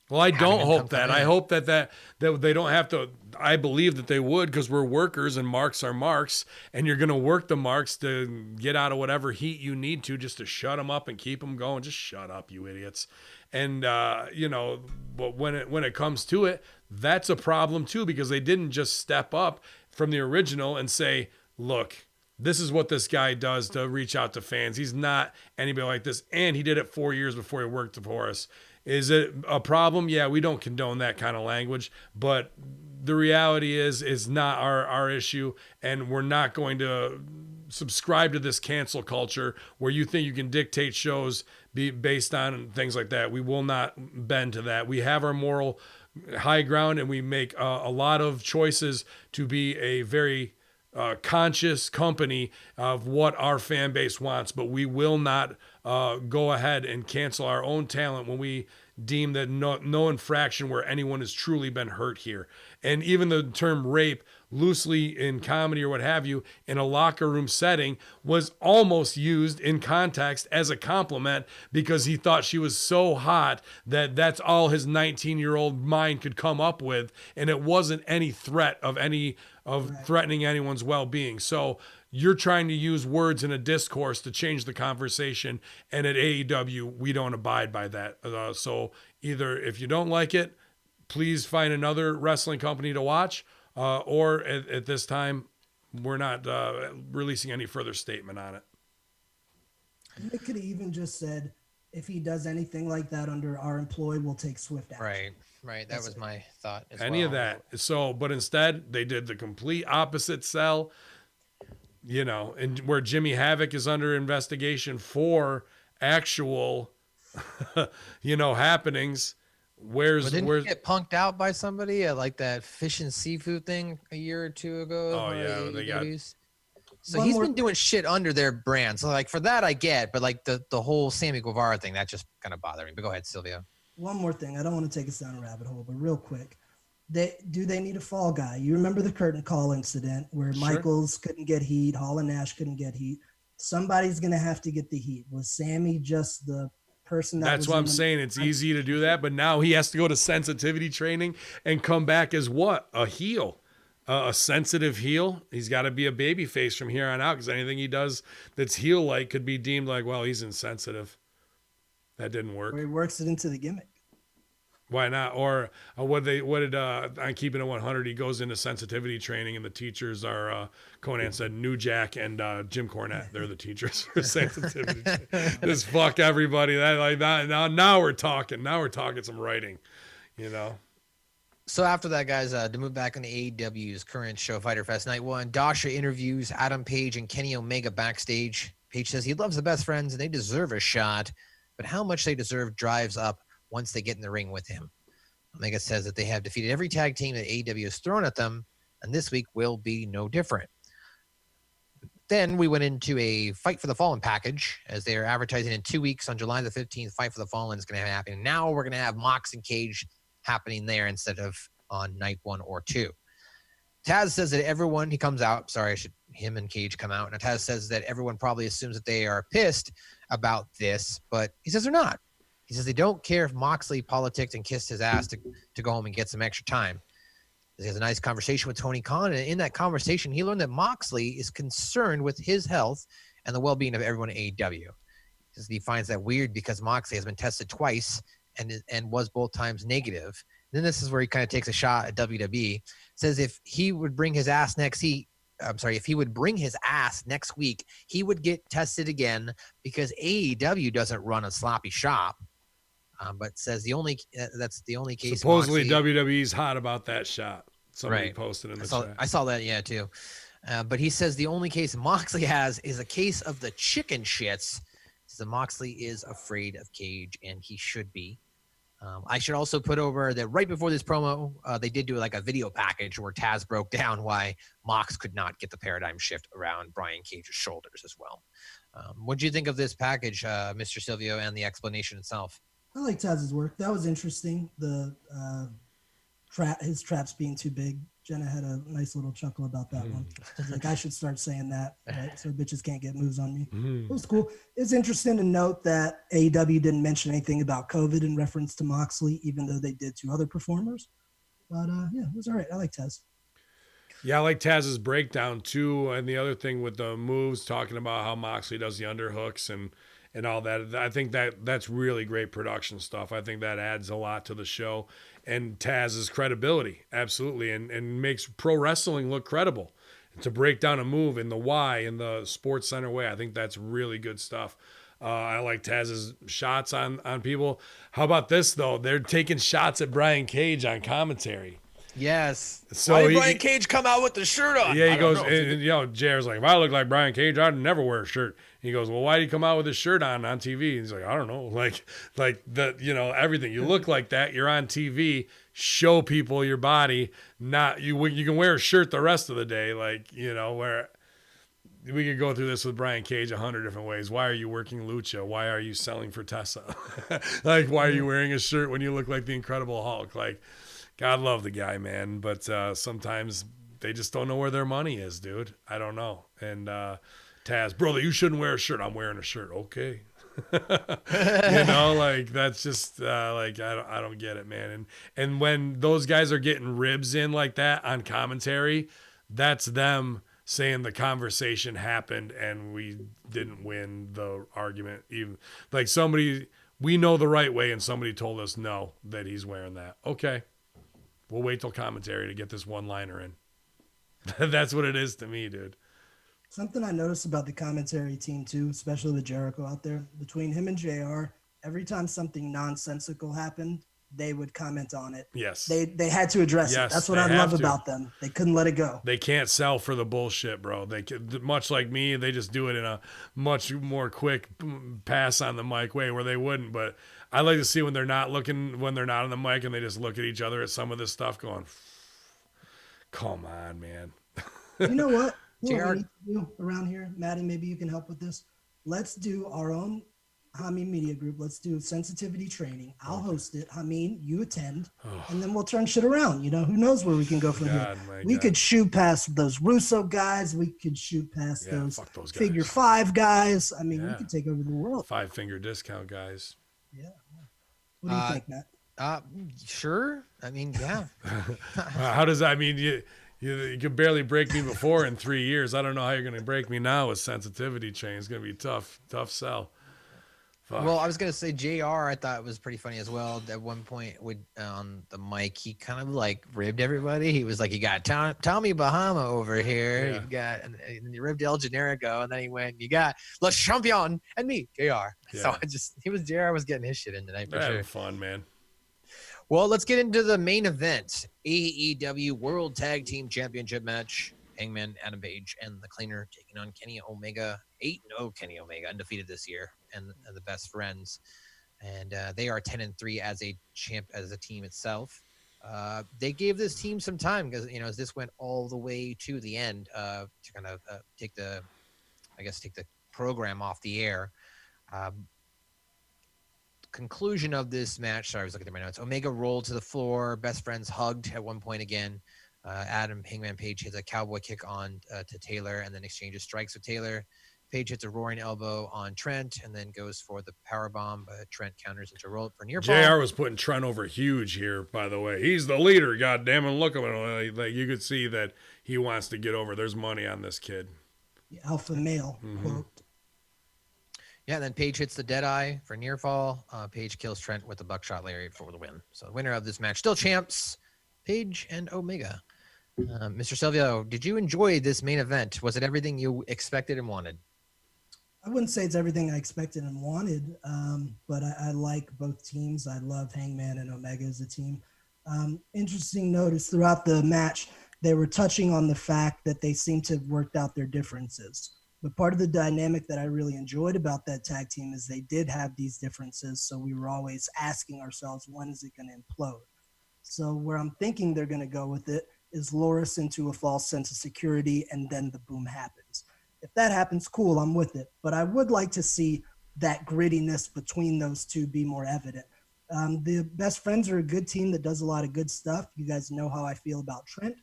Well, I don't hope that. I hope that they don't have to. I believe that they would, because we're workers and marks are marks, and you're going to work the marks to get out of whatever heat you need to, just to shut them up and keep them going. Just shut up, you idiots. And but when it comes to it, that's a problem too, because they didn't just step up from the original and say, look, this is what this guy does to reach out to fans. He's not anybody like this, and he did it 4 years before he worked for us. Is it a problem? Yeah, we don't condone that kind of language, but the reality is not our issue, and we're not going to subscribe to this cancel culture where you think you can dictate shows based on things like that. We will not bend to that. We have our moral high ground, and we make a lot of choices to be a very conscious company of what our fan base wants, but we will not go ahead and cancel our own talent when we deem that no infraction where anyone has truly been hurt here. And even the term rape, loosely in comedy or what have you, in a locker room setting, was almost used in context as a compliment, because he thought she was so hot that that's all his 19-year-old mind could come up with, and it wasn't any threat of threatening anyone's well-being. So you're trying to use words in a discourse to change the conversation, and at AEW, we don't abide by that. So either, if you don't like it, please find another wrestling company to watch, or at this time, we're not releasing any further statement on it. They could have even just said, if he does anything like that under our employ, we'll take swift action. Right. That was my thought as Any of that. So, but instead, they did the complete opposite sell. And where Jimmy Havoc is under investigation for actual, happenings. Didn't he get punked out by somebody at like that fish and seafood thing a year or two ago? Oh yeah, they got. So he's been doing shit under their brand. So like for that I get, but like the whole Sammy Guevara thing, that just kind of bothered me. But go ahead, Silvio. One more thing. I don't want to take us down a rabbit hole, but real quick. Do they need a fall guy? You remember the curtain call incident where Michaels couldn't get heat, Hall and Nash couldn't get heat. Somebody's going to have to get the heat. Was Sammy just the person That's what I'm saying. It's easy to do that, but now he has to go to sensitivity training and come back as what? A heel. A sensitive heel. He's got to be a baby face from here on out, because anything he does that's heel-like could be deemed like, well, he's insensitive. That didn't work. Or he works it into the gimmick. Why not? Or what did on Keeping It 100, he goes into sensitivity training, and the teachers are Conan said New Jack and Jim Cornette. They're the teachers for sensitivity. Just fuck everybody. Now we're talking. Now we're talking some writing, So after that, guys, to move back on the AEW's current show, Fyter Fest Night 1, Dasha interviews Adam Page and Kenny Omega backstage. Page says he loves the best friends and they deserve a shot, but how much they deserve drives up once they get in the ring with him. Omega says that they have defeated every tag team that AEW has thrown at them, and this week will be no different. Then we went into a Fight for the Fallen package, as they are advertising in 2 weeks on July the 15th. Fight for the Fallen is going to happen. Now we're going to have Mox and Cage happening there instead of on night 1 or 2. Taz says that everyone, he comes out, him and Cage come out, and Taz says that everyone probably assumes that they are pissed about this, but he says they're not. He says they don't care if Moxley politicked and kissed his ass to go home and get some extra time. He has a nice conversation with Tony Khan, and in that conversation, he learned that Moxley is concerned with his health and the well-being of everyone at AEW. He finds that weird because Moxley has been tested twice and was both times negative. And then this is where he kind of takes a shot at WWE. Says if he would bring his ass next week, he would get tested again because AEW doesn't run a sloppy shop. But says that's the only case. Supposedly WWE's hot about that shot. Somebody posted in the chat. I saw that, yeah, too. But he says the only case Moxley has is a case of the chicken shits. So Moxley is afraid of Cage, and he should be. I should also put over that right before this promo, they did do like a video package where Taz broke down why Mox could not get the paradigm shift around Brian Cage's shoulders as well. What do you think of this package, Mr. Silvio, and the explanation itself? I like Taz's work. That was interesting. The his traps being too big. Jenna had a nice little chuckle about that one. She's like, I should start saying that, right? So bitches can't get moves on me. It was cool. It's interesting to note that AEW didn't mention anything about COVID in reference to Moxley, even though they did to other performers. But yeah, it was all right. I like Taz. Yeah, I like Taz's breakdown too. And the other thing with the moves, talking about how Moxley does the underhooks and all that. I think that's really great production stuff. I think that adds a lot to the show. And Taz's credibility, absolutely, and makes pro wrestling look credible. To break down a move in the Y, in the Sports Center way, I think that's really good stuff. I like Taz's shots on people. How about this, though? They're taking shots at Brian Cage on commentary. Yes. So why did Brian Cage come out with the shirt on? Yeah, he goes, and JR's like, if I look like Brian Cage, I'd never wear a shirt. He goes, well, why did he come out with his shirt on TV? He's like, I don't know, like the, everything. You look like that. You're on TV. Show people your body. Not you can wear a shirt the rest of the day, where. We could go through this with Brian Cage 100 different ways. Why are you working Lucha? Why are you selling for Tessa? Why are you wearing a shirt when you look like the Incredible Hulk? God love the guy, man. But sometimes they just don't know where their money is, dude. I don't know. And Taz, brother, you shouldn't wear a shirt. I'm wearing a shirt. Okay. That's just I don't get it, man. And when those guys are getting ribs in like that on commentary, that's them saying the conversation happened and we didn't win the argument. Even we know the right way and somebody told us no, that he's wearing that. Okay. We'll wait till commentary to get this one-liner in. That's what it is to me, dude. Something I noticed about the commentary team too, especially with Jericho out there, between him and JR, every time something nonsensical happened, they would comment on it. Yes. They had to address it. That's what I love about them. They couldn't let it go. They can't sell for the bullshit, bro. They much like me, they just do it in a much more quick pass on the mic way where they wouldn't. But I like to see when they're not on the mic and they just look at each other at some of this stuff going, come on, man. You know what? What we need to do around here, Maddie, maybe you can help with this. Let's do our own Hamin Media Group. Let's do sensitivity training. I'll host it. Hamin, you attend, and then we'll turn shit around. Who knows where we can go from here. We could shoot past those Russo guys. We could shoot past those Figure 5 guys. I mean, we could take over the world. 5-finger discount guys. Yeah. What do you think, Matt? Sure. I mean, yeah. How does that? I mean, you could barely break me before in 3 years. I don't know how you're going to break me now with sensitivity training. It's going to be tough sell. Fuck. Well, I was gonna say JR. I thought it was pretty funny as well. At one point, on the mic, he kind of ribbed everybody. He was like, "You got Tommy Bahama over here. Yeah. You got and you ribbed El Generico, and then he went, you got Le Champion and me, JR." Yeah. So JR was getting his shit in tonight for sure. Fun, man. Well, let's get into the main event: AEW World Tag Team Championship match. Hangman Adam Page and the Cleaner taking on Kenny Omega. 8-0 Kenny Omega, undefeated this year, and the best friends. And they are 10-3 as a team itself. They gave this team some time because as this went all the way to the end to kind of take the program off the air. Conclusion of this match. Sorry, I was looking at my notes. Omega rolled to the floor. Best friends hugged at one point again. Adam Hangman Page hits a cowboy kick on to Taylor and then exchanges strikes with Taylor. Page hits a roaring elbow on Trent and then goes for the powerbomb, but Trent counters into a roll for near fall. JR was putting Trent over huge here, by the way. He's the leader, goddamn it. Look at him. You could see that he wants to get over. There's money on this kid. The alpha male, quote. Yeah, and then Page hits the Deadeye for near fall. Page kills Trent with the buckshot lariat for the win. So the winner of this match, still champs, Page and Omega. Mr. Silvio, did you enjoy this main event? Was it everything you expected and wanted? I wouldn't say it's everything I expected and wanted, but I like both teams. I love Hangman and Omega as a team. Interesting notice throughout the match, they were touching on the fact that they seem to have worked out their differences. But part of the dynamic that I really enjoyed about that tag team is they did have these differences. So we were always asking ourselves, when is it going to implode? So where I'm thinking they're going to go with it is lure us into a false sense of security, and then the boom happens. If that happens, cool, I'm with it. But I would like to see that grittiness between those two be more evident. The Best Friends are a good team that does a lot of good stuff. You guys know how I feel about Trent.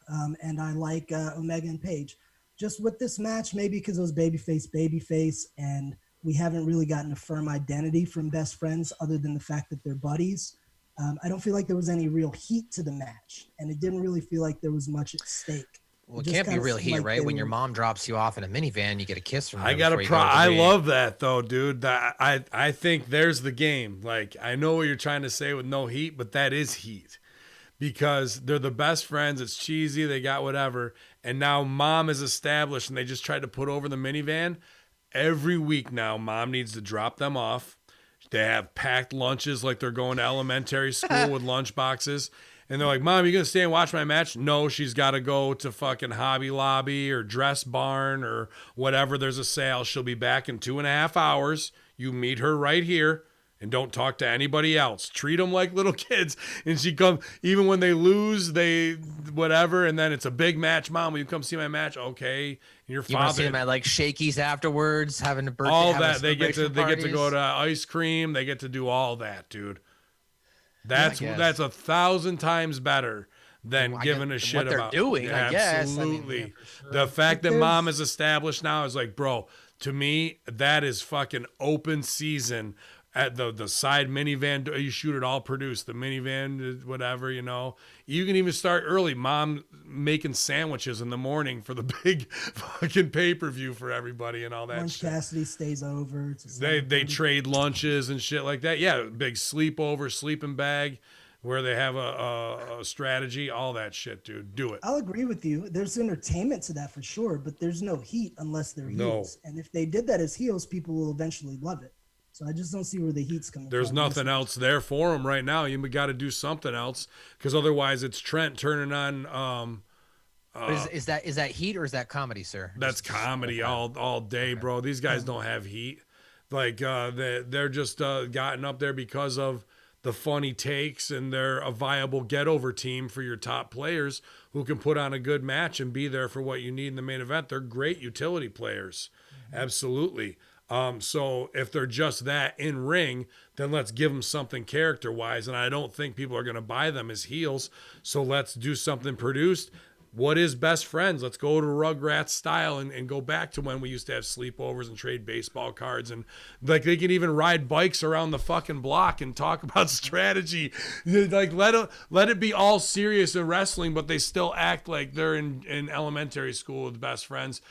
And I like Omega and Paige. Just with this match, maybe because it was babyface, and we haven't really gotten a firm identity from Best Friends other than the fact that they're buddies. I don't feel like there was any real heat to the match, and it didn't really feel like there was much at stake. Well, it can't be real heat, right? When your mom drops you off in a minivan, you get a kiss from her. I love that though, dude. I think there's the game. Like, I know what you're trying to say with no heat, but that is heat. Because they're the best friends. It's cheesy. They got whatever. And now mom is established and they just tried to put over the minivan. Every week now, mom needs to drop them off. They have packed lunches like they're going to elementary school with lunch boxes. And they're like, Mom, you going to stay and watch my match? No, she's got to go to fucking Hobby Lobby or Dress Barn or whatever. There's a sale. She'll be back in 2.5 hours. You meet her right here. And don't talk to anybody else. Treat them like little kids. And she comes, even when they lose, they whatever. And then it's a big match. Mom, will you come see my match? Okay. And your father. You want to see them at like Shakey's afterwards, having a birthday. All that. They get to go to ice cream. They get to do all that, dude. That's 1,000 times better than giving a shit about what they're doing. I guess. Absolutely. I mean, yeah, sure. The fact that mom is established now is like, bro, to me, that is fucking open season. At the side minivan, you shoot it all produced. The minivan, whatever, you know. You can even start early. Mom making sandwiches in the morning for the big fucking pay-per-view for everybody and all that Orange shit. Cassidy stays over. They trade lunches and shit like that. Yeah, big sleepover, sleeping bag, where they have a strategy, all that shit, dude. Do it. I'll agree with you. There's entertainment to that for sure, but there's no heat unless they're heels. And if they did that as heels, people will eventually love it. So I just don't see where the heat's coming from. There's nothing else there for them right now. You got to do something else, because otherwise it's Trent turning on. Is that heat or is that comedy, sir? That's comedy all day, bro. These guys don't have heat. Like they're just gotten up there because of the funny takes, and they're a viable get-over team for your top players who can put on a good match and be there for what you need in the main event. They're great utility players. Mm-hmm. Absolutely. So if they're just that in ring, then let's give them something character-wise. And I don't think people are going to buy them as heels. So let's do something produced. What is Best Friends? Let's go to Rugrats style and go back to when we used to have sleepovers and trade baseball cards. And like they can even ride bikes around the fucking block and talk about strategy. Like let it be all serious in wrestling, but they still act like they're in elementary school with Best Friends,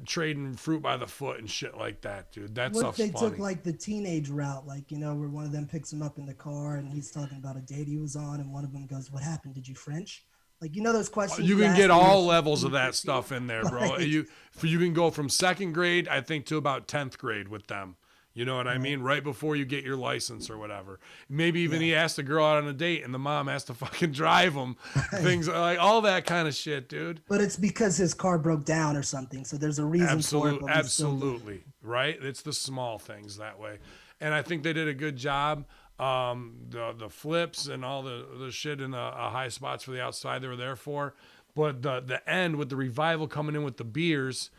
trading fruit by the foot and shit like that, dude. That stuff's funny. What if they took like the teenage route, like, you know, where one of them picks him up in the car and he's talking about a date he was on, and one of them goes, "What happened? Did you French?" Like, you know, those questions. You can get all levels of that stuff in there, bro. You can go from second grade, I think, to about 10th grade with them. You know what I mean? Right before you get your license or whatever. Maybe even he asked the girl out on a date and the mom has to fucking drive him. Things like all that kind of shit, dude. But it's because his car broke down or something. So there's a reason for it. Absolutely. Right? It's the small things that way. And I think they did a good job. The flips and all the shit in the high spots for the outside they were there for. But the end with the Revival coming in with the beers,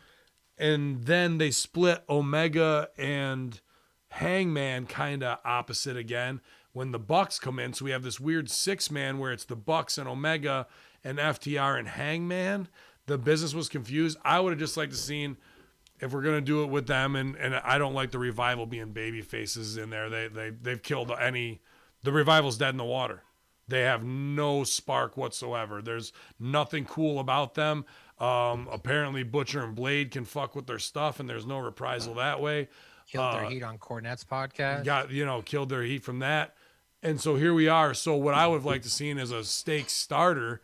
and then they split Omega and Hangman kind of opposite again when the Bucks come in. So we have this weird 6-man where it's the Bucks and Omega and FTR and Hangman. The business was confused. I would have just liked to seen, if we're going to do it with them, and I don't like the Revival being baby faces in there. They've killed the Revival's dead in the water. They have no spark whatsoever. There's nothing cool about them. Apparently Butcher and Blade can fuck with their stuff, and there's no reprisal that way. Killed their heat on Cornette's podcast. Killed their heat from that. And so here we are. So what I would have liked to see is a steak starter.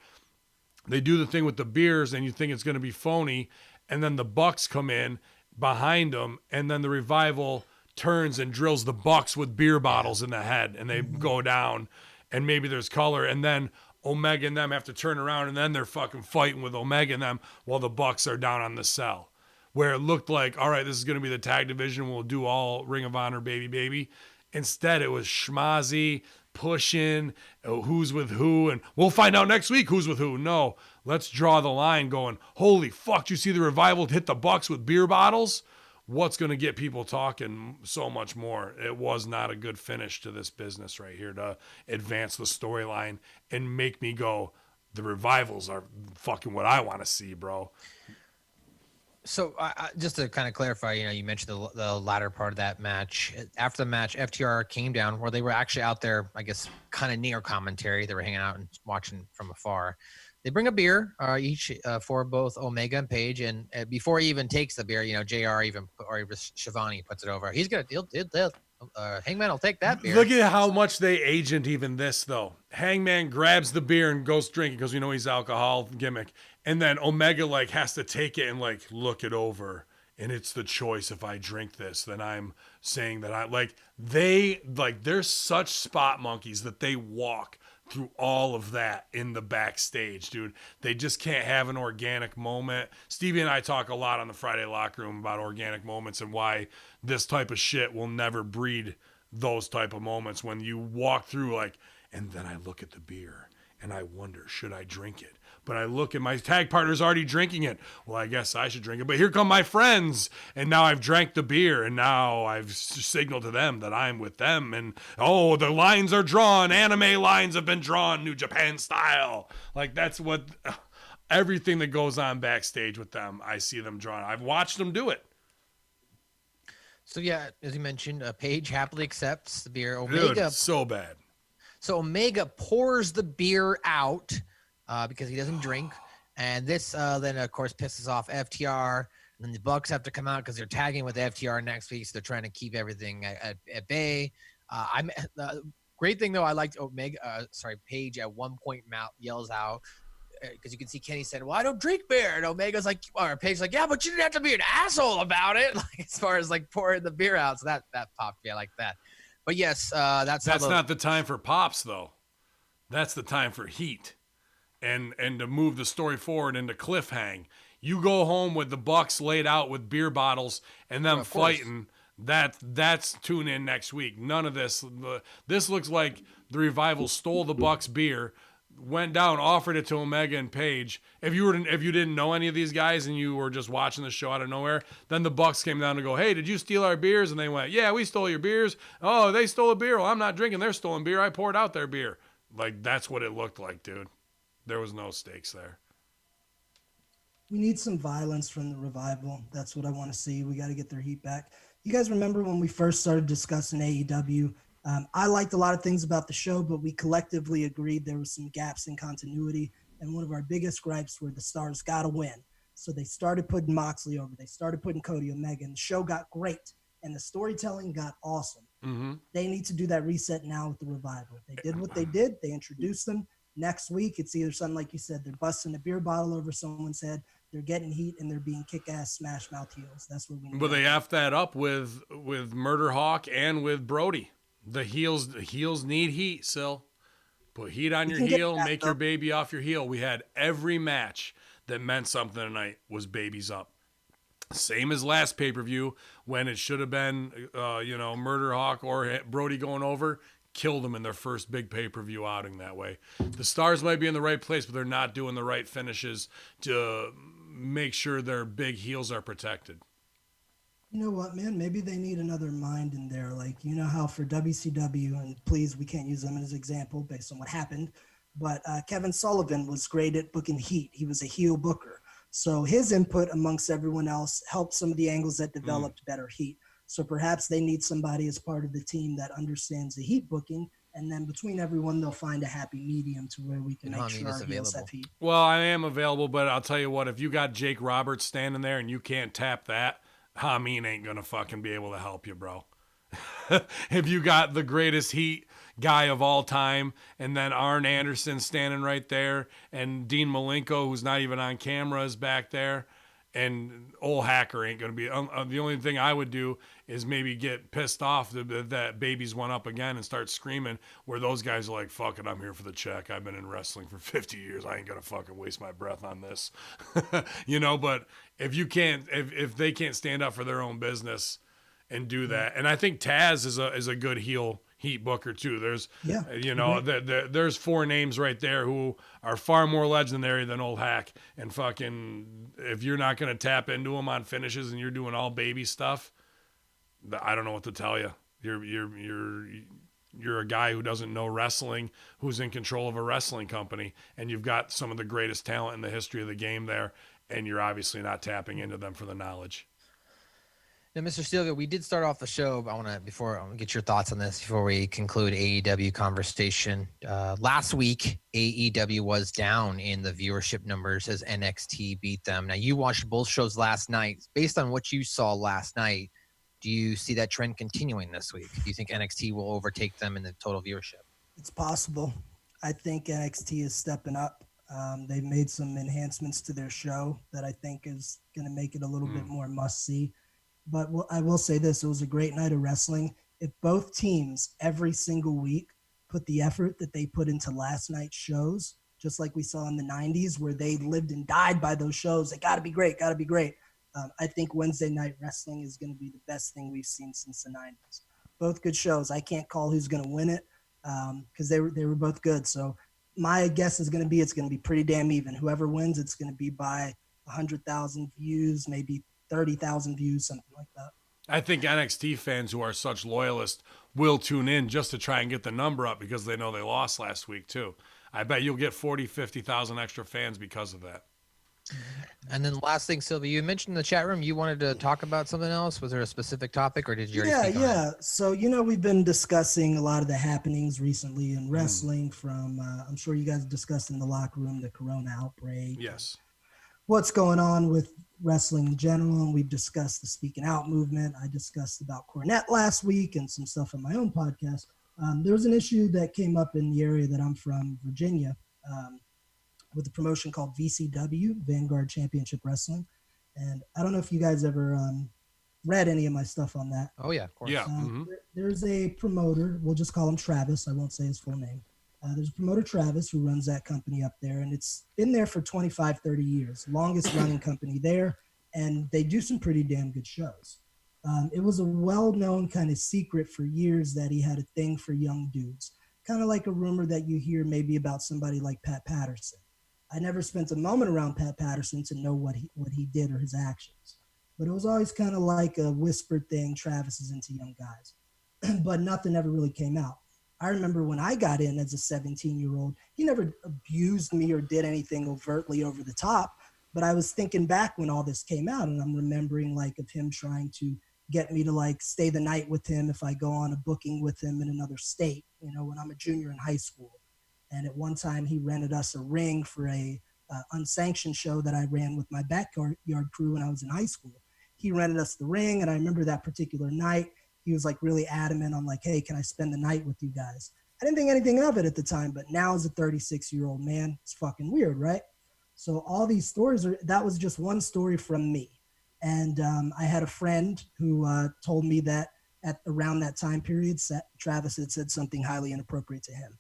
They do the thing with the beers, and you think it's going to be phony, and then the Bucks come in behind them, and then the Revival turns and drills the Bucks with beer bottles in the head, and they go down, and maybe there's color. And then Omega and them have to turn around, and then they're fucking fighting with Omega and them while the Bucks are down on the cell. Where it looked like, all right, this is going to be the tag division. We'll do all Ring of Honor, baby. Instead, it was schmozzy, pushing, who's with who, and we'll find out next week who's with who. No, let's draw the line going, holy fuck, you see the Revival hit the Bucks with beer bottles? What's going to get people talking so much more? It was not a good finish to this business right here to advance the storyline and make me go, the Revivals are fucking what I want to see, bro. So just to kind of clarify, you mentioned the latter part of that match. After the match, FTR came down where they were actually out there, I guess, kind of near commentary. They were hanging out and watching from afar. They bring a beer each for both Omega and Page, and before he even takes the beer, JR or Shivani puts it over. Hangman will take that beer. Look at how much they agent even this though. Hangman grabs the beer and goes drinking because we know he's alcohol gimmick, and then Omega has to take it and look it over, and it's the choice. If I drink this, then I'm saying that they're such spot monkeys that they walk through all of that in the backstage, dude. They just can't have an organic moment. Stevie and I talk a lot on the Friday Locker Room about organic moments and why this type of shit will never breed those type of moments when you walk through and then I look at the beer and I wonder, should I drink it? But I look at my tag partner's already drinking it. Well, I guess I should drink it. But here come my friends. And now I've drank the beer. And now I've signaled to them that I'm with them. And, the lines are drawn. Anime lines have been drawn. New Japan style. That's what everything that goes on backstage with them, I see them drawn. I've watched them do it. So, yeah, as you mentioned, Paige happily accepts the beer. Omega. Dude, so bad. So Omega pours the beer out because he doesn't drink. And this then, of course, pisses off FTR. And then the Bucks have to come out because they're tagging with FTR next week. So they're trying to keep everything at bay. Great thing, though, I liked Paige at one point yells out, because you can see Kenny said, well, I don't drink beer. And Omega's Paige's yeah, but you didn't have to be an asshole about it. As far as pouring the beer out. So that popped me. I like that. But yes, that's not the time for pops, though. That's the time for heat, and to move the story forward into cliffhang. You go home with the Bucks laid out with beer bottles and them fighting. That's tune in next week. None of this. This looks like the Revival stole the Bucks beer, went down, offered it to Omega and Paige. If you didn't know any of these guys and you were just watching the show out of nowhere, then the Bucks came down to go, hey, did you steal our beers? And they went, yeah, we stole your beers. Oh, they stole a beer. Well, I'm not drinking their stolen beer. I poured out their beer. That's what it looked like, dude. There was no stakes there. We need some violence from the Revival. That's what I want to see. We got to get their heat back. You guys remember when we first started discussing AEW? I liked a lot of things about the show, but we collectively agreed there were some gaps in continuity. And one of our biggest gripes were the stars got to win. So they started putting Moxley over. They started putting Cody Omega. And the show got great. And the storytelling got awesome. Mm-hmm. They need to do that reset now with the Revival. They did what they did. They introduced them. Next week, it's either something like you said, they're busting a beer bottle over someone's head, they're getting heat, and they're being kick-ass smash mouth heels. That's what we need. But they effed that up with Murder Hawk and with Brody. The heels need heat, Sil. Put heat on your heel, make your baby off your heel. We had every match that meant something tonight was babies up. Same as last pay-per-view when it should have been, Murder Hawk or Brody going over. Killed them in their first big pay-per-view outing that way. The stars might be in the right place, but they're not doing the right finishes to make sure their big heels are protected. You know what, man? Maybe they need another mind in there. How for WCW, and please, we can't use them as an example based on what happened, but Kevin Sullivan was great at booking heat. He was a heel booker. So his input amongst everyone else helped some of the angles that developed better heat. So perhaps they need somebody as part of the team that understands the heat booking, and then between everyone, they'll find a happy medium to where we can make sure our heels have heat. Well, I am available, but I'll tell you what, if you got Jake Roberts standing there and you can't tap that, Hamin ain't going to fucking be able to help you, bro. If you got the greatest heat guy of all time, and then Arn Anderson standing right there, and Dean Malenko, who's not even on camera, is back there, And old Hacker ain't going to be. The only thing I would do is maybe get pissed off that baby's one up again and start screaming. Where those guys are like, "Fuck it, I'm here for the check. I've been in wrestling for 50 years. I ain't gonna fucking waste my breath on this." But if you can't, if they can't stand up for their own business and do that, and I think Taz is a good heel heat booker too. There's, there's 4 names right there who are far more legendary than old Hack. And fucking, if you're not going to tap into them on finishes and you're doing all baby stuff, I don't know what to tell you. You're a guy who doesn't know wrestling, who's in control of a wrestling company, and you've got some of the greatest talent in the history of the game there, and you're obviously not tapping into them for the knowledge. Now, Mr. Silvio, we did start off the show, but I want to get your thoughts on this before we conclude AEW conversation. Last week, AEW was down in the viewership numbers as NXT beat them. Now, you watched both shows last night. Based on what you saw last night, do you see that trend continuing this week? Do you think NXT will overtake them in the total viewership? It's possible. I think NXT is stepping up. They've made some enhancements to their show that I think is going to make it a little bit more must-see. But I will say this, it was a great night of wrestling. If both teams every single week put the effort that they put into last night's shows, just like we saw in the 90s where they lived and died by those shows, they got to be great, got to be great. I think Wednesday night wrestling is going to be the best thing we've seen since the 90s. Both good shows. I can't call who's going to win it because they were both good. So my guess is going to be it's going to be pretty damn even. Whoever wins, it's going to be by 100,000 views, maybe 30,000 views, something like that. I think NXT fans who are such loyalists will tune in just to try and get the number up because they know they lost last week too. I bet you'll get 40, 50,000 extra fans because of that. And then last thing, Silvia, you mentioned in the chat room you wanted to talk about something else. Was there a specific topic or did you already speak on it? So, we've been discussing a lot of the happenings recently in wrestling from, I'm sure you guys discussed in the locker room, the Corona outbreak. Yes. What's going on with wrestling in general, and we've discussed the speaking out movement. I discussed about Cornette last week and some stuff on my own podcast. There was an issue that came up in the area that I'm from, Virginia, with a promotion called VCW, Vanguard Championship Wrestling. And I don't know if you guys ever read any of my stuff on that. Oh, yeah, of course. Yeah. There's a promoter, we'll just call him Travis. I won't say his full name. There's a promoter, Travis, who runs that company up there, and it's been there for 25, 30 years, longest running company there, and they do some pretty damn good shows. It was a well-known kind of secret for years that he had a thing for young dudes, kind of like a rumor that you hear maybe about somebody like Pat Patterson. I never spent a moment around Pat Patterson to know what he did or his actions, but it was always kind of like a whispered thing, Travis is into young guys, but nothing ever really came out. I remember when I got in as a 17-year-old, he never abused me or did anything overtly over the top. But I was thinking back when all this came out, and I'm remembering of him trying to get me to stay the night with him if I go on a booking with him in another state, when I'm a junior in high school. And at one time he rented us a ring for a unsanctioned show that I ran with my backyard crew when I was in high school. He rented us the ring, and I remember that particular night, he was really adamant on hey, can I spend the night with you guys? I didn't think anything of it at the time, but now as a 36-year-old man, it's fucking weird, right? So all these stories that was just one story from me. And I had a friend who told me that at around that time period, Travis had said something highly inappropriate to him.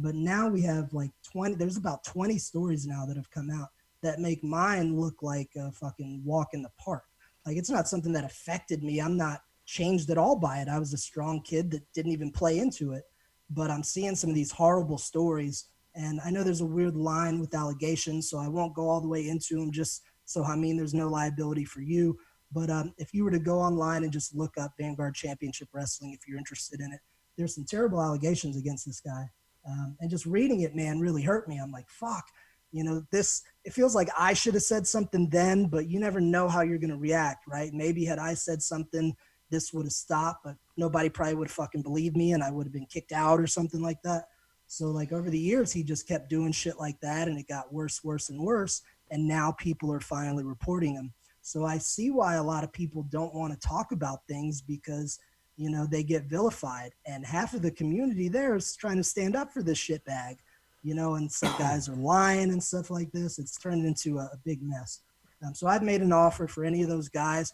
But now we have 20, there's about 20 stories now that have come out that make mine look like a fucking walk in the park. It's not something that affected me. I'm not changed at all by it. I was a strong kid that didn't even play into it, but I'm seeing some of these horrible stories, and I know there's a weird line with allegations, so I won't go all the way into them just so there's no liability for you. But if you were to go online and just look up Vanguard Championship Wrestling, if you're interested in it, there's some terrible allegations against this guy. And just reading it, man, really hurt me. I'm like, fuck, it feels like I should have said something then, but you never know how you're going to react, right? Maybe had I said something, this would have stopped, but nobody probably would have fucking believed me and I would have been kicked out or something like that. So over the years, he just kept doing shit like that and it got worse and worse. And now people are finally reporting him. So I see why a lot of people don't want to talk about things because, they get vilified and half of the community there is trying to stand up for this shitbag, and some guys are lying and stuff like this. It's turned into a big mess. So I've made an offer for any of those guys.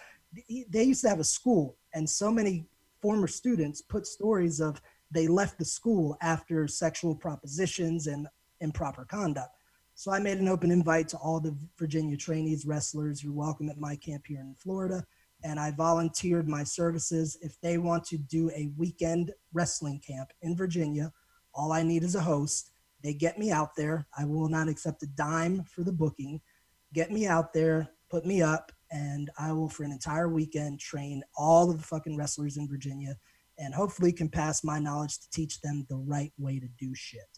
They used to have a school, and so many former students put stories of they left the school after sexual propositions and improper conduct. So I made an open invite to all the Virginia trainees, wrestlers. You're welcome at my camp here in Florida. And I volunteered my services. If they want to do a weekend wrestling camp in Virginia, all I need is a host. They get me out there. I will not accept a dime for the booking. Get me out there, put me up, and I will, for an entire weekend, train all of the fucking wrestlers in Virginia and hopefully can pass my knowledge to teach them the right way to do shit.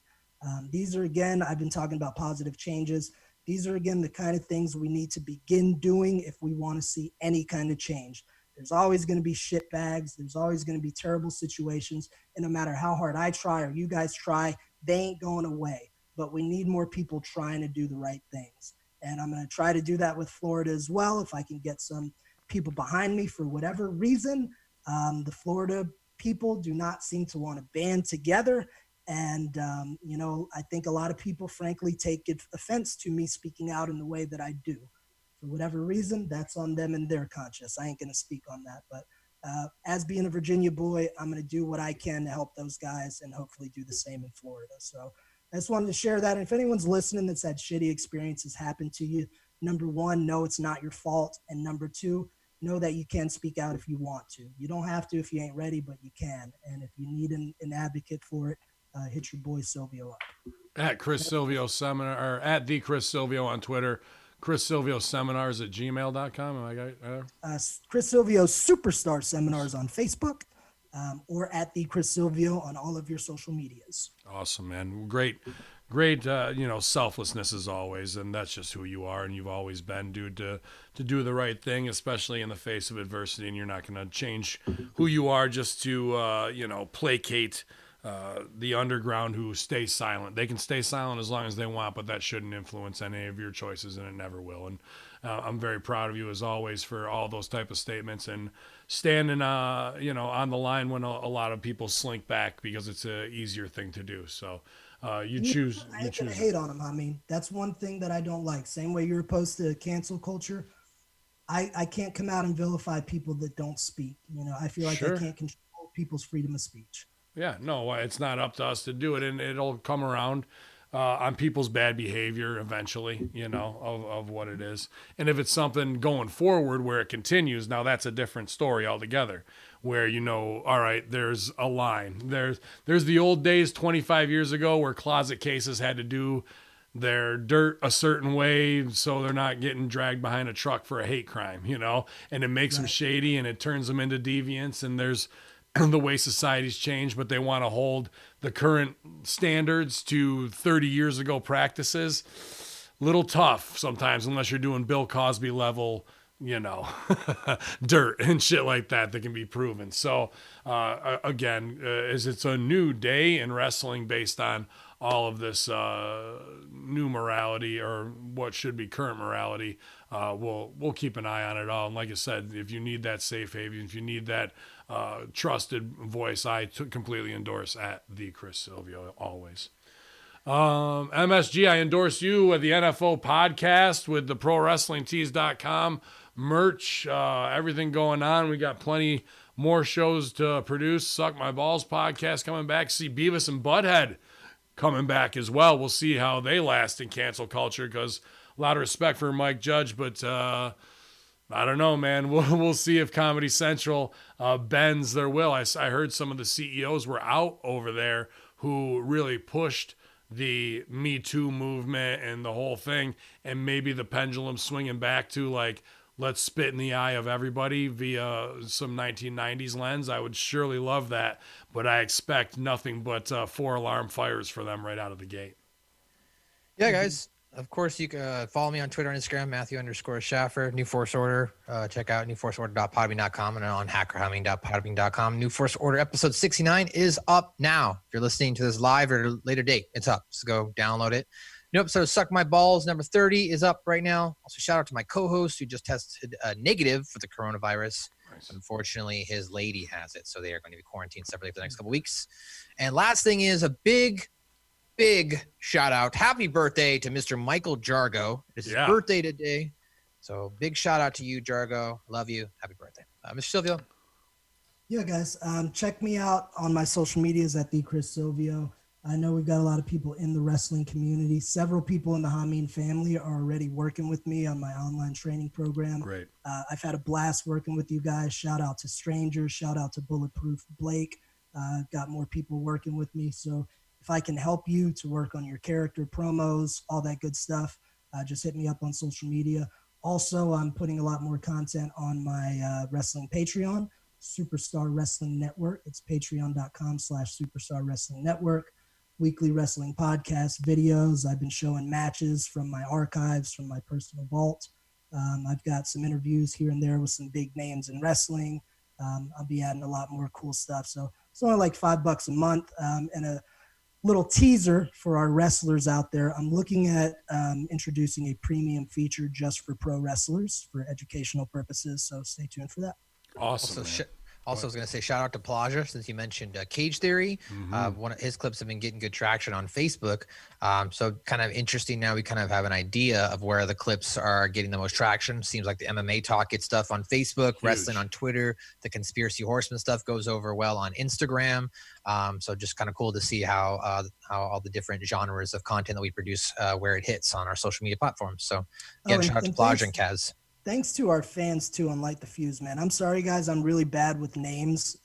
These are, again, I've been talking about positive changes. These are, again, the kind of things we need to begin doing if we want to see any kind of change. There's always going to be shit bags. There's always going to be terrible situations. And no matter how hard I try or you guys try, they ain't going away. But we need more people trying to do the right things. And I'm going to try to do that with Florida as well. If I can get some people behind me for whatever reason, the Florida people do not seem to want to band together. And, I think a lot of people, frankly, take offense to me speaking out in the way that I do. For whatever reason, that's on them and their conscience. I ain't going to speak on that. But as being a Virginia boy, I'm going to do what I can to help those guys and hopefully do the same in Florida. So I just wanted to share that. And if anyone's listening that's had shitty experiences happen to you, number one, know it's not your fault. And number two, know that you can speak out if you want to. You don't have to if you ain't ready, but you can. And if you need an advocate for it, hit your boy Silvio up. At Chris Silvio Seminar, or at the Chris Silvio on Twitter. Chris Silvio Seminars at gmail.com. Am I got Chris Silvio Superstar Seminars on Facebook, or at the Chris Silvio on all of your social medias. Awesome, man. Great, selflessness as always. And that's just who you are. And you've always been, dude, to do the right thing, especially in the face of adversity. And you're not going to change who you are just to, placate the underground who stay silent. They can stay silent as long as they want, but that shouldn't influence any of your choices, and it never will. And I'm very proud of you as always for all those type of statements and standing, on the line when a lot of people slink back because it's a easier thing to do. So you choose. I ain't gonna hate on him. I mean, that's one thing that I don't like. Same way you're opposed to cancel culture. I can't come out and vilify people that don't speak. I feel like I can't control people's freedom of speech. Yeah, no, it's not up to us to do it, and it'll come around on people's bad behavior eventually, of what it is. And if it's something going forward where it continues, now that's a different story altogether, where, all right, there's a line. There's the old days 25 years ago where closet cases had to do their dirt a certain way so they're not getting dragged behind a truck for a hate crime, and it makes them shady and it turns them into deviants, and there's the way society's changed, but they want to hold the current standards to 30 years ago practices. Little tough sometimes, unless you're doing Bill Cosby level, dirt and shit like that can be proven. So again, it's a new day in wrestling based on all of this new morality, or what should be current morality. We'll keep an eye on it all. And like I said, if you need that safe haven, if you need that trusted voice, I completely endorse at the Chris Silvio always. MSG, I endorse you with the NFO podcast, with the ProWrestlingTees.com merch, everything going on. We got plenty more shows to produce. Suck My Balls podcast coming back. See Beavis and Butthead coming back as well. We'll see how they last in cancel culture, because a lot of respect for Mike Judge, but I don't know, man. We'll see if Comedy Central bends their will. I heard some of the CEOs were out over there who really pushed the Me Too movement and the whole thing, and maybe the pendulum swinging back to like, let's spit in the eye of everybody via some 1990s lens. I would surely love that, but I expect nothing but 4 alarm fires for them right out of the gate. Yeah, guys. Of course, you can follow me on Twitter and Instagram, Matthew_Schaffer, New Force Order. Check out newforceorder.podbean.com and on hackerhamming.podbean.com. New Force Order episode 69 is up now. If you're listening to this live or later date, it's up. So go download it. New episode of Suck My Balls, number 30, is up right now. Also, shout out to my co-host who just tested negative for the coronavirus. Nice. Unfortunately, his lady has it, so they are going to be quarantined separately for the next couple weeks. And last thing is a big shout out. Happy birthday to Mr. Michael Jargo. It's his birthday today. So big shout out to you, Jericho. Love you. Happy birthday. Mr. Silvio. Yeah, guys, check me out on my social medias at the Chris Silvio. I know we've got a lot of people in the wrestling community. Several people in the Hamin family are already working with me on my online training program. Great. I've had a blast working with you guys. Shout out to Strangers. Shout out to Bulletproof Blake. Got more people working with me. So if I can help you to work on your character promos, all that good stuff, just hit me up on social media. Also, I'm putting a lot more content on my wrestling Patreon, Superstar Wrestling Network. It's patreon.com/Superstar Wrestling Network. Weekly wrestling podcast videos. I've been showing matches from my archives, from my personal vault. I've got some interviews here and there with some big names in wrestling. I'll be adding a lot more cool stuff. So it's only like $5 a month. And a little teaser for our wrestlers out there. I'm looking at introducing a premium feature just for pro wrestlers for educational purposes. So stay tuned for that. Awesome. Also, I was going to say shout out to Plaja since you mentioned Cage Theory. One of his clips have been getting good traction on Facebook. So kind of interesting now we kind of have an idea of where the clips are getting the most traction. Seems like the MMA talk gets stuff on Facebook, wrestling on Twitter. The Conspiracy Horseman stuff goes over well on Instagram. So just kind of cool to see how all the different genres of content that we produce, where it hits on our social media platforms. So again, shout out to Plaja and Kaz. Thanks to our fans, too, on Light the Fuse, man. I'm sorry, guys. I'm really bad with names.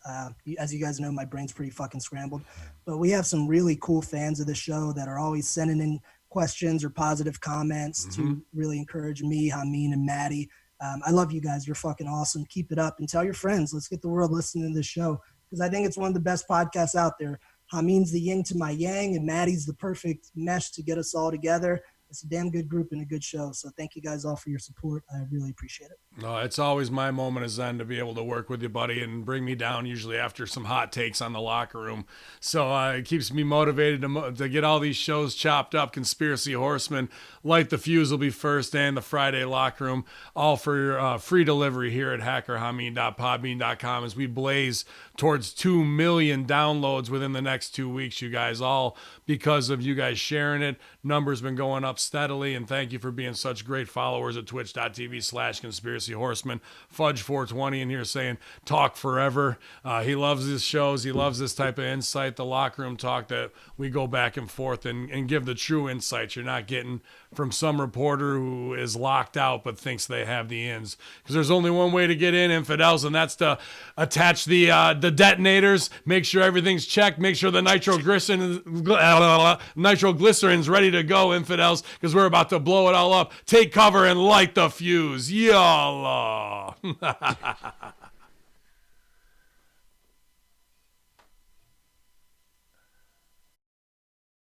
As you guys know, my brain's pretty fucking scrambled. But we have some really cool fans of the show that are always sending in questions or positive comments to really encourage me, Hamin, and Maddie. I love you guys. You're fucking awesome. Keep it up and tell your friends. Let's get the world listening to this show because I think it's one of the best podcasts out there. Hamin's the yin to my yang, and Maddie's the perfect mesh to get us all together. It's a damn good group and a good show. So thank you guys all for your support. I really appreciate it. No, it's always my moment as Zen to be able to work with you, buddy, and bring me down usually after some hot takes on the locker room. So it keeps me motivated to get all these shows chopped up. Conspiracy Horseman, Light the Fuse will be first, and the Friday Locker Room, all for free delivery here at hackerhamin.podbean.com as we blaze towards 2 million downloads within the next 2 weeks, you guys, all because of you guys sharing it. Numbers been going up steadily, and thank you for being such great followers at twitch.tv/Conspiracy Horseman. Fudge 420 in here saying talk forever. He loves his shows. He loves this type of insight, the locker room talk that we go back and forth and give the true insights you're not getting from some reporter who is locked out but thinks they have the ins. Because there's only one way to get in, infidels, and that's to attach the detonators, make sure everything's checked, make sure the nitroglycerin's ready to go, infidels, because we're about to blow it all up. Take cover and light the fuse. Yallah.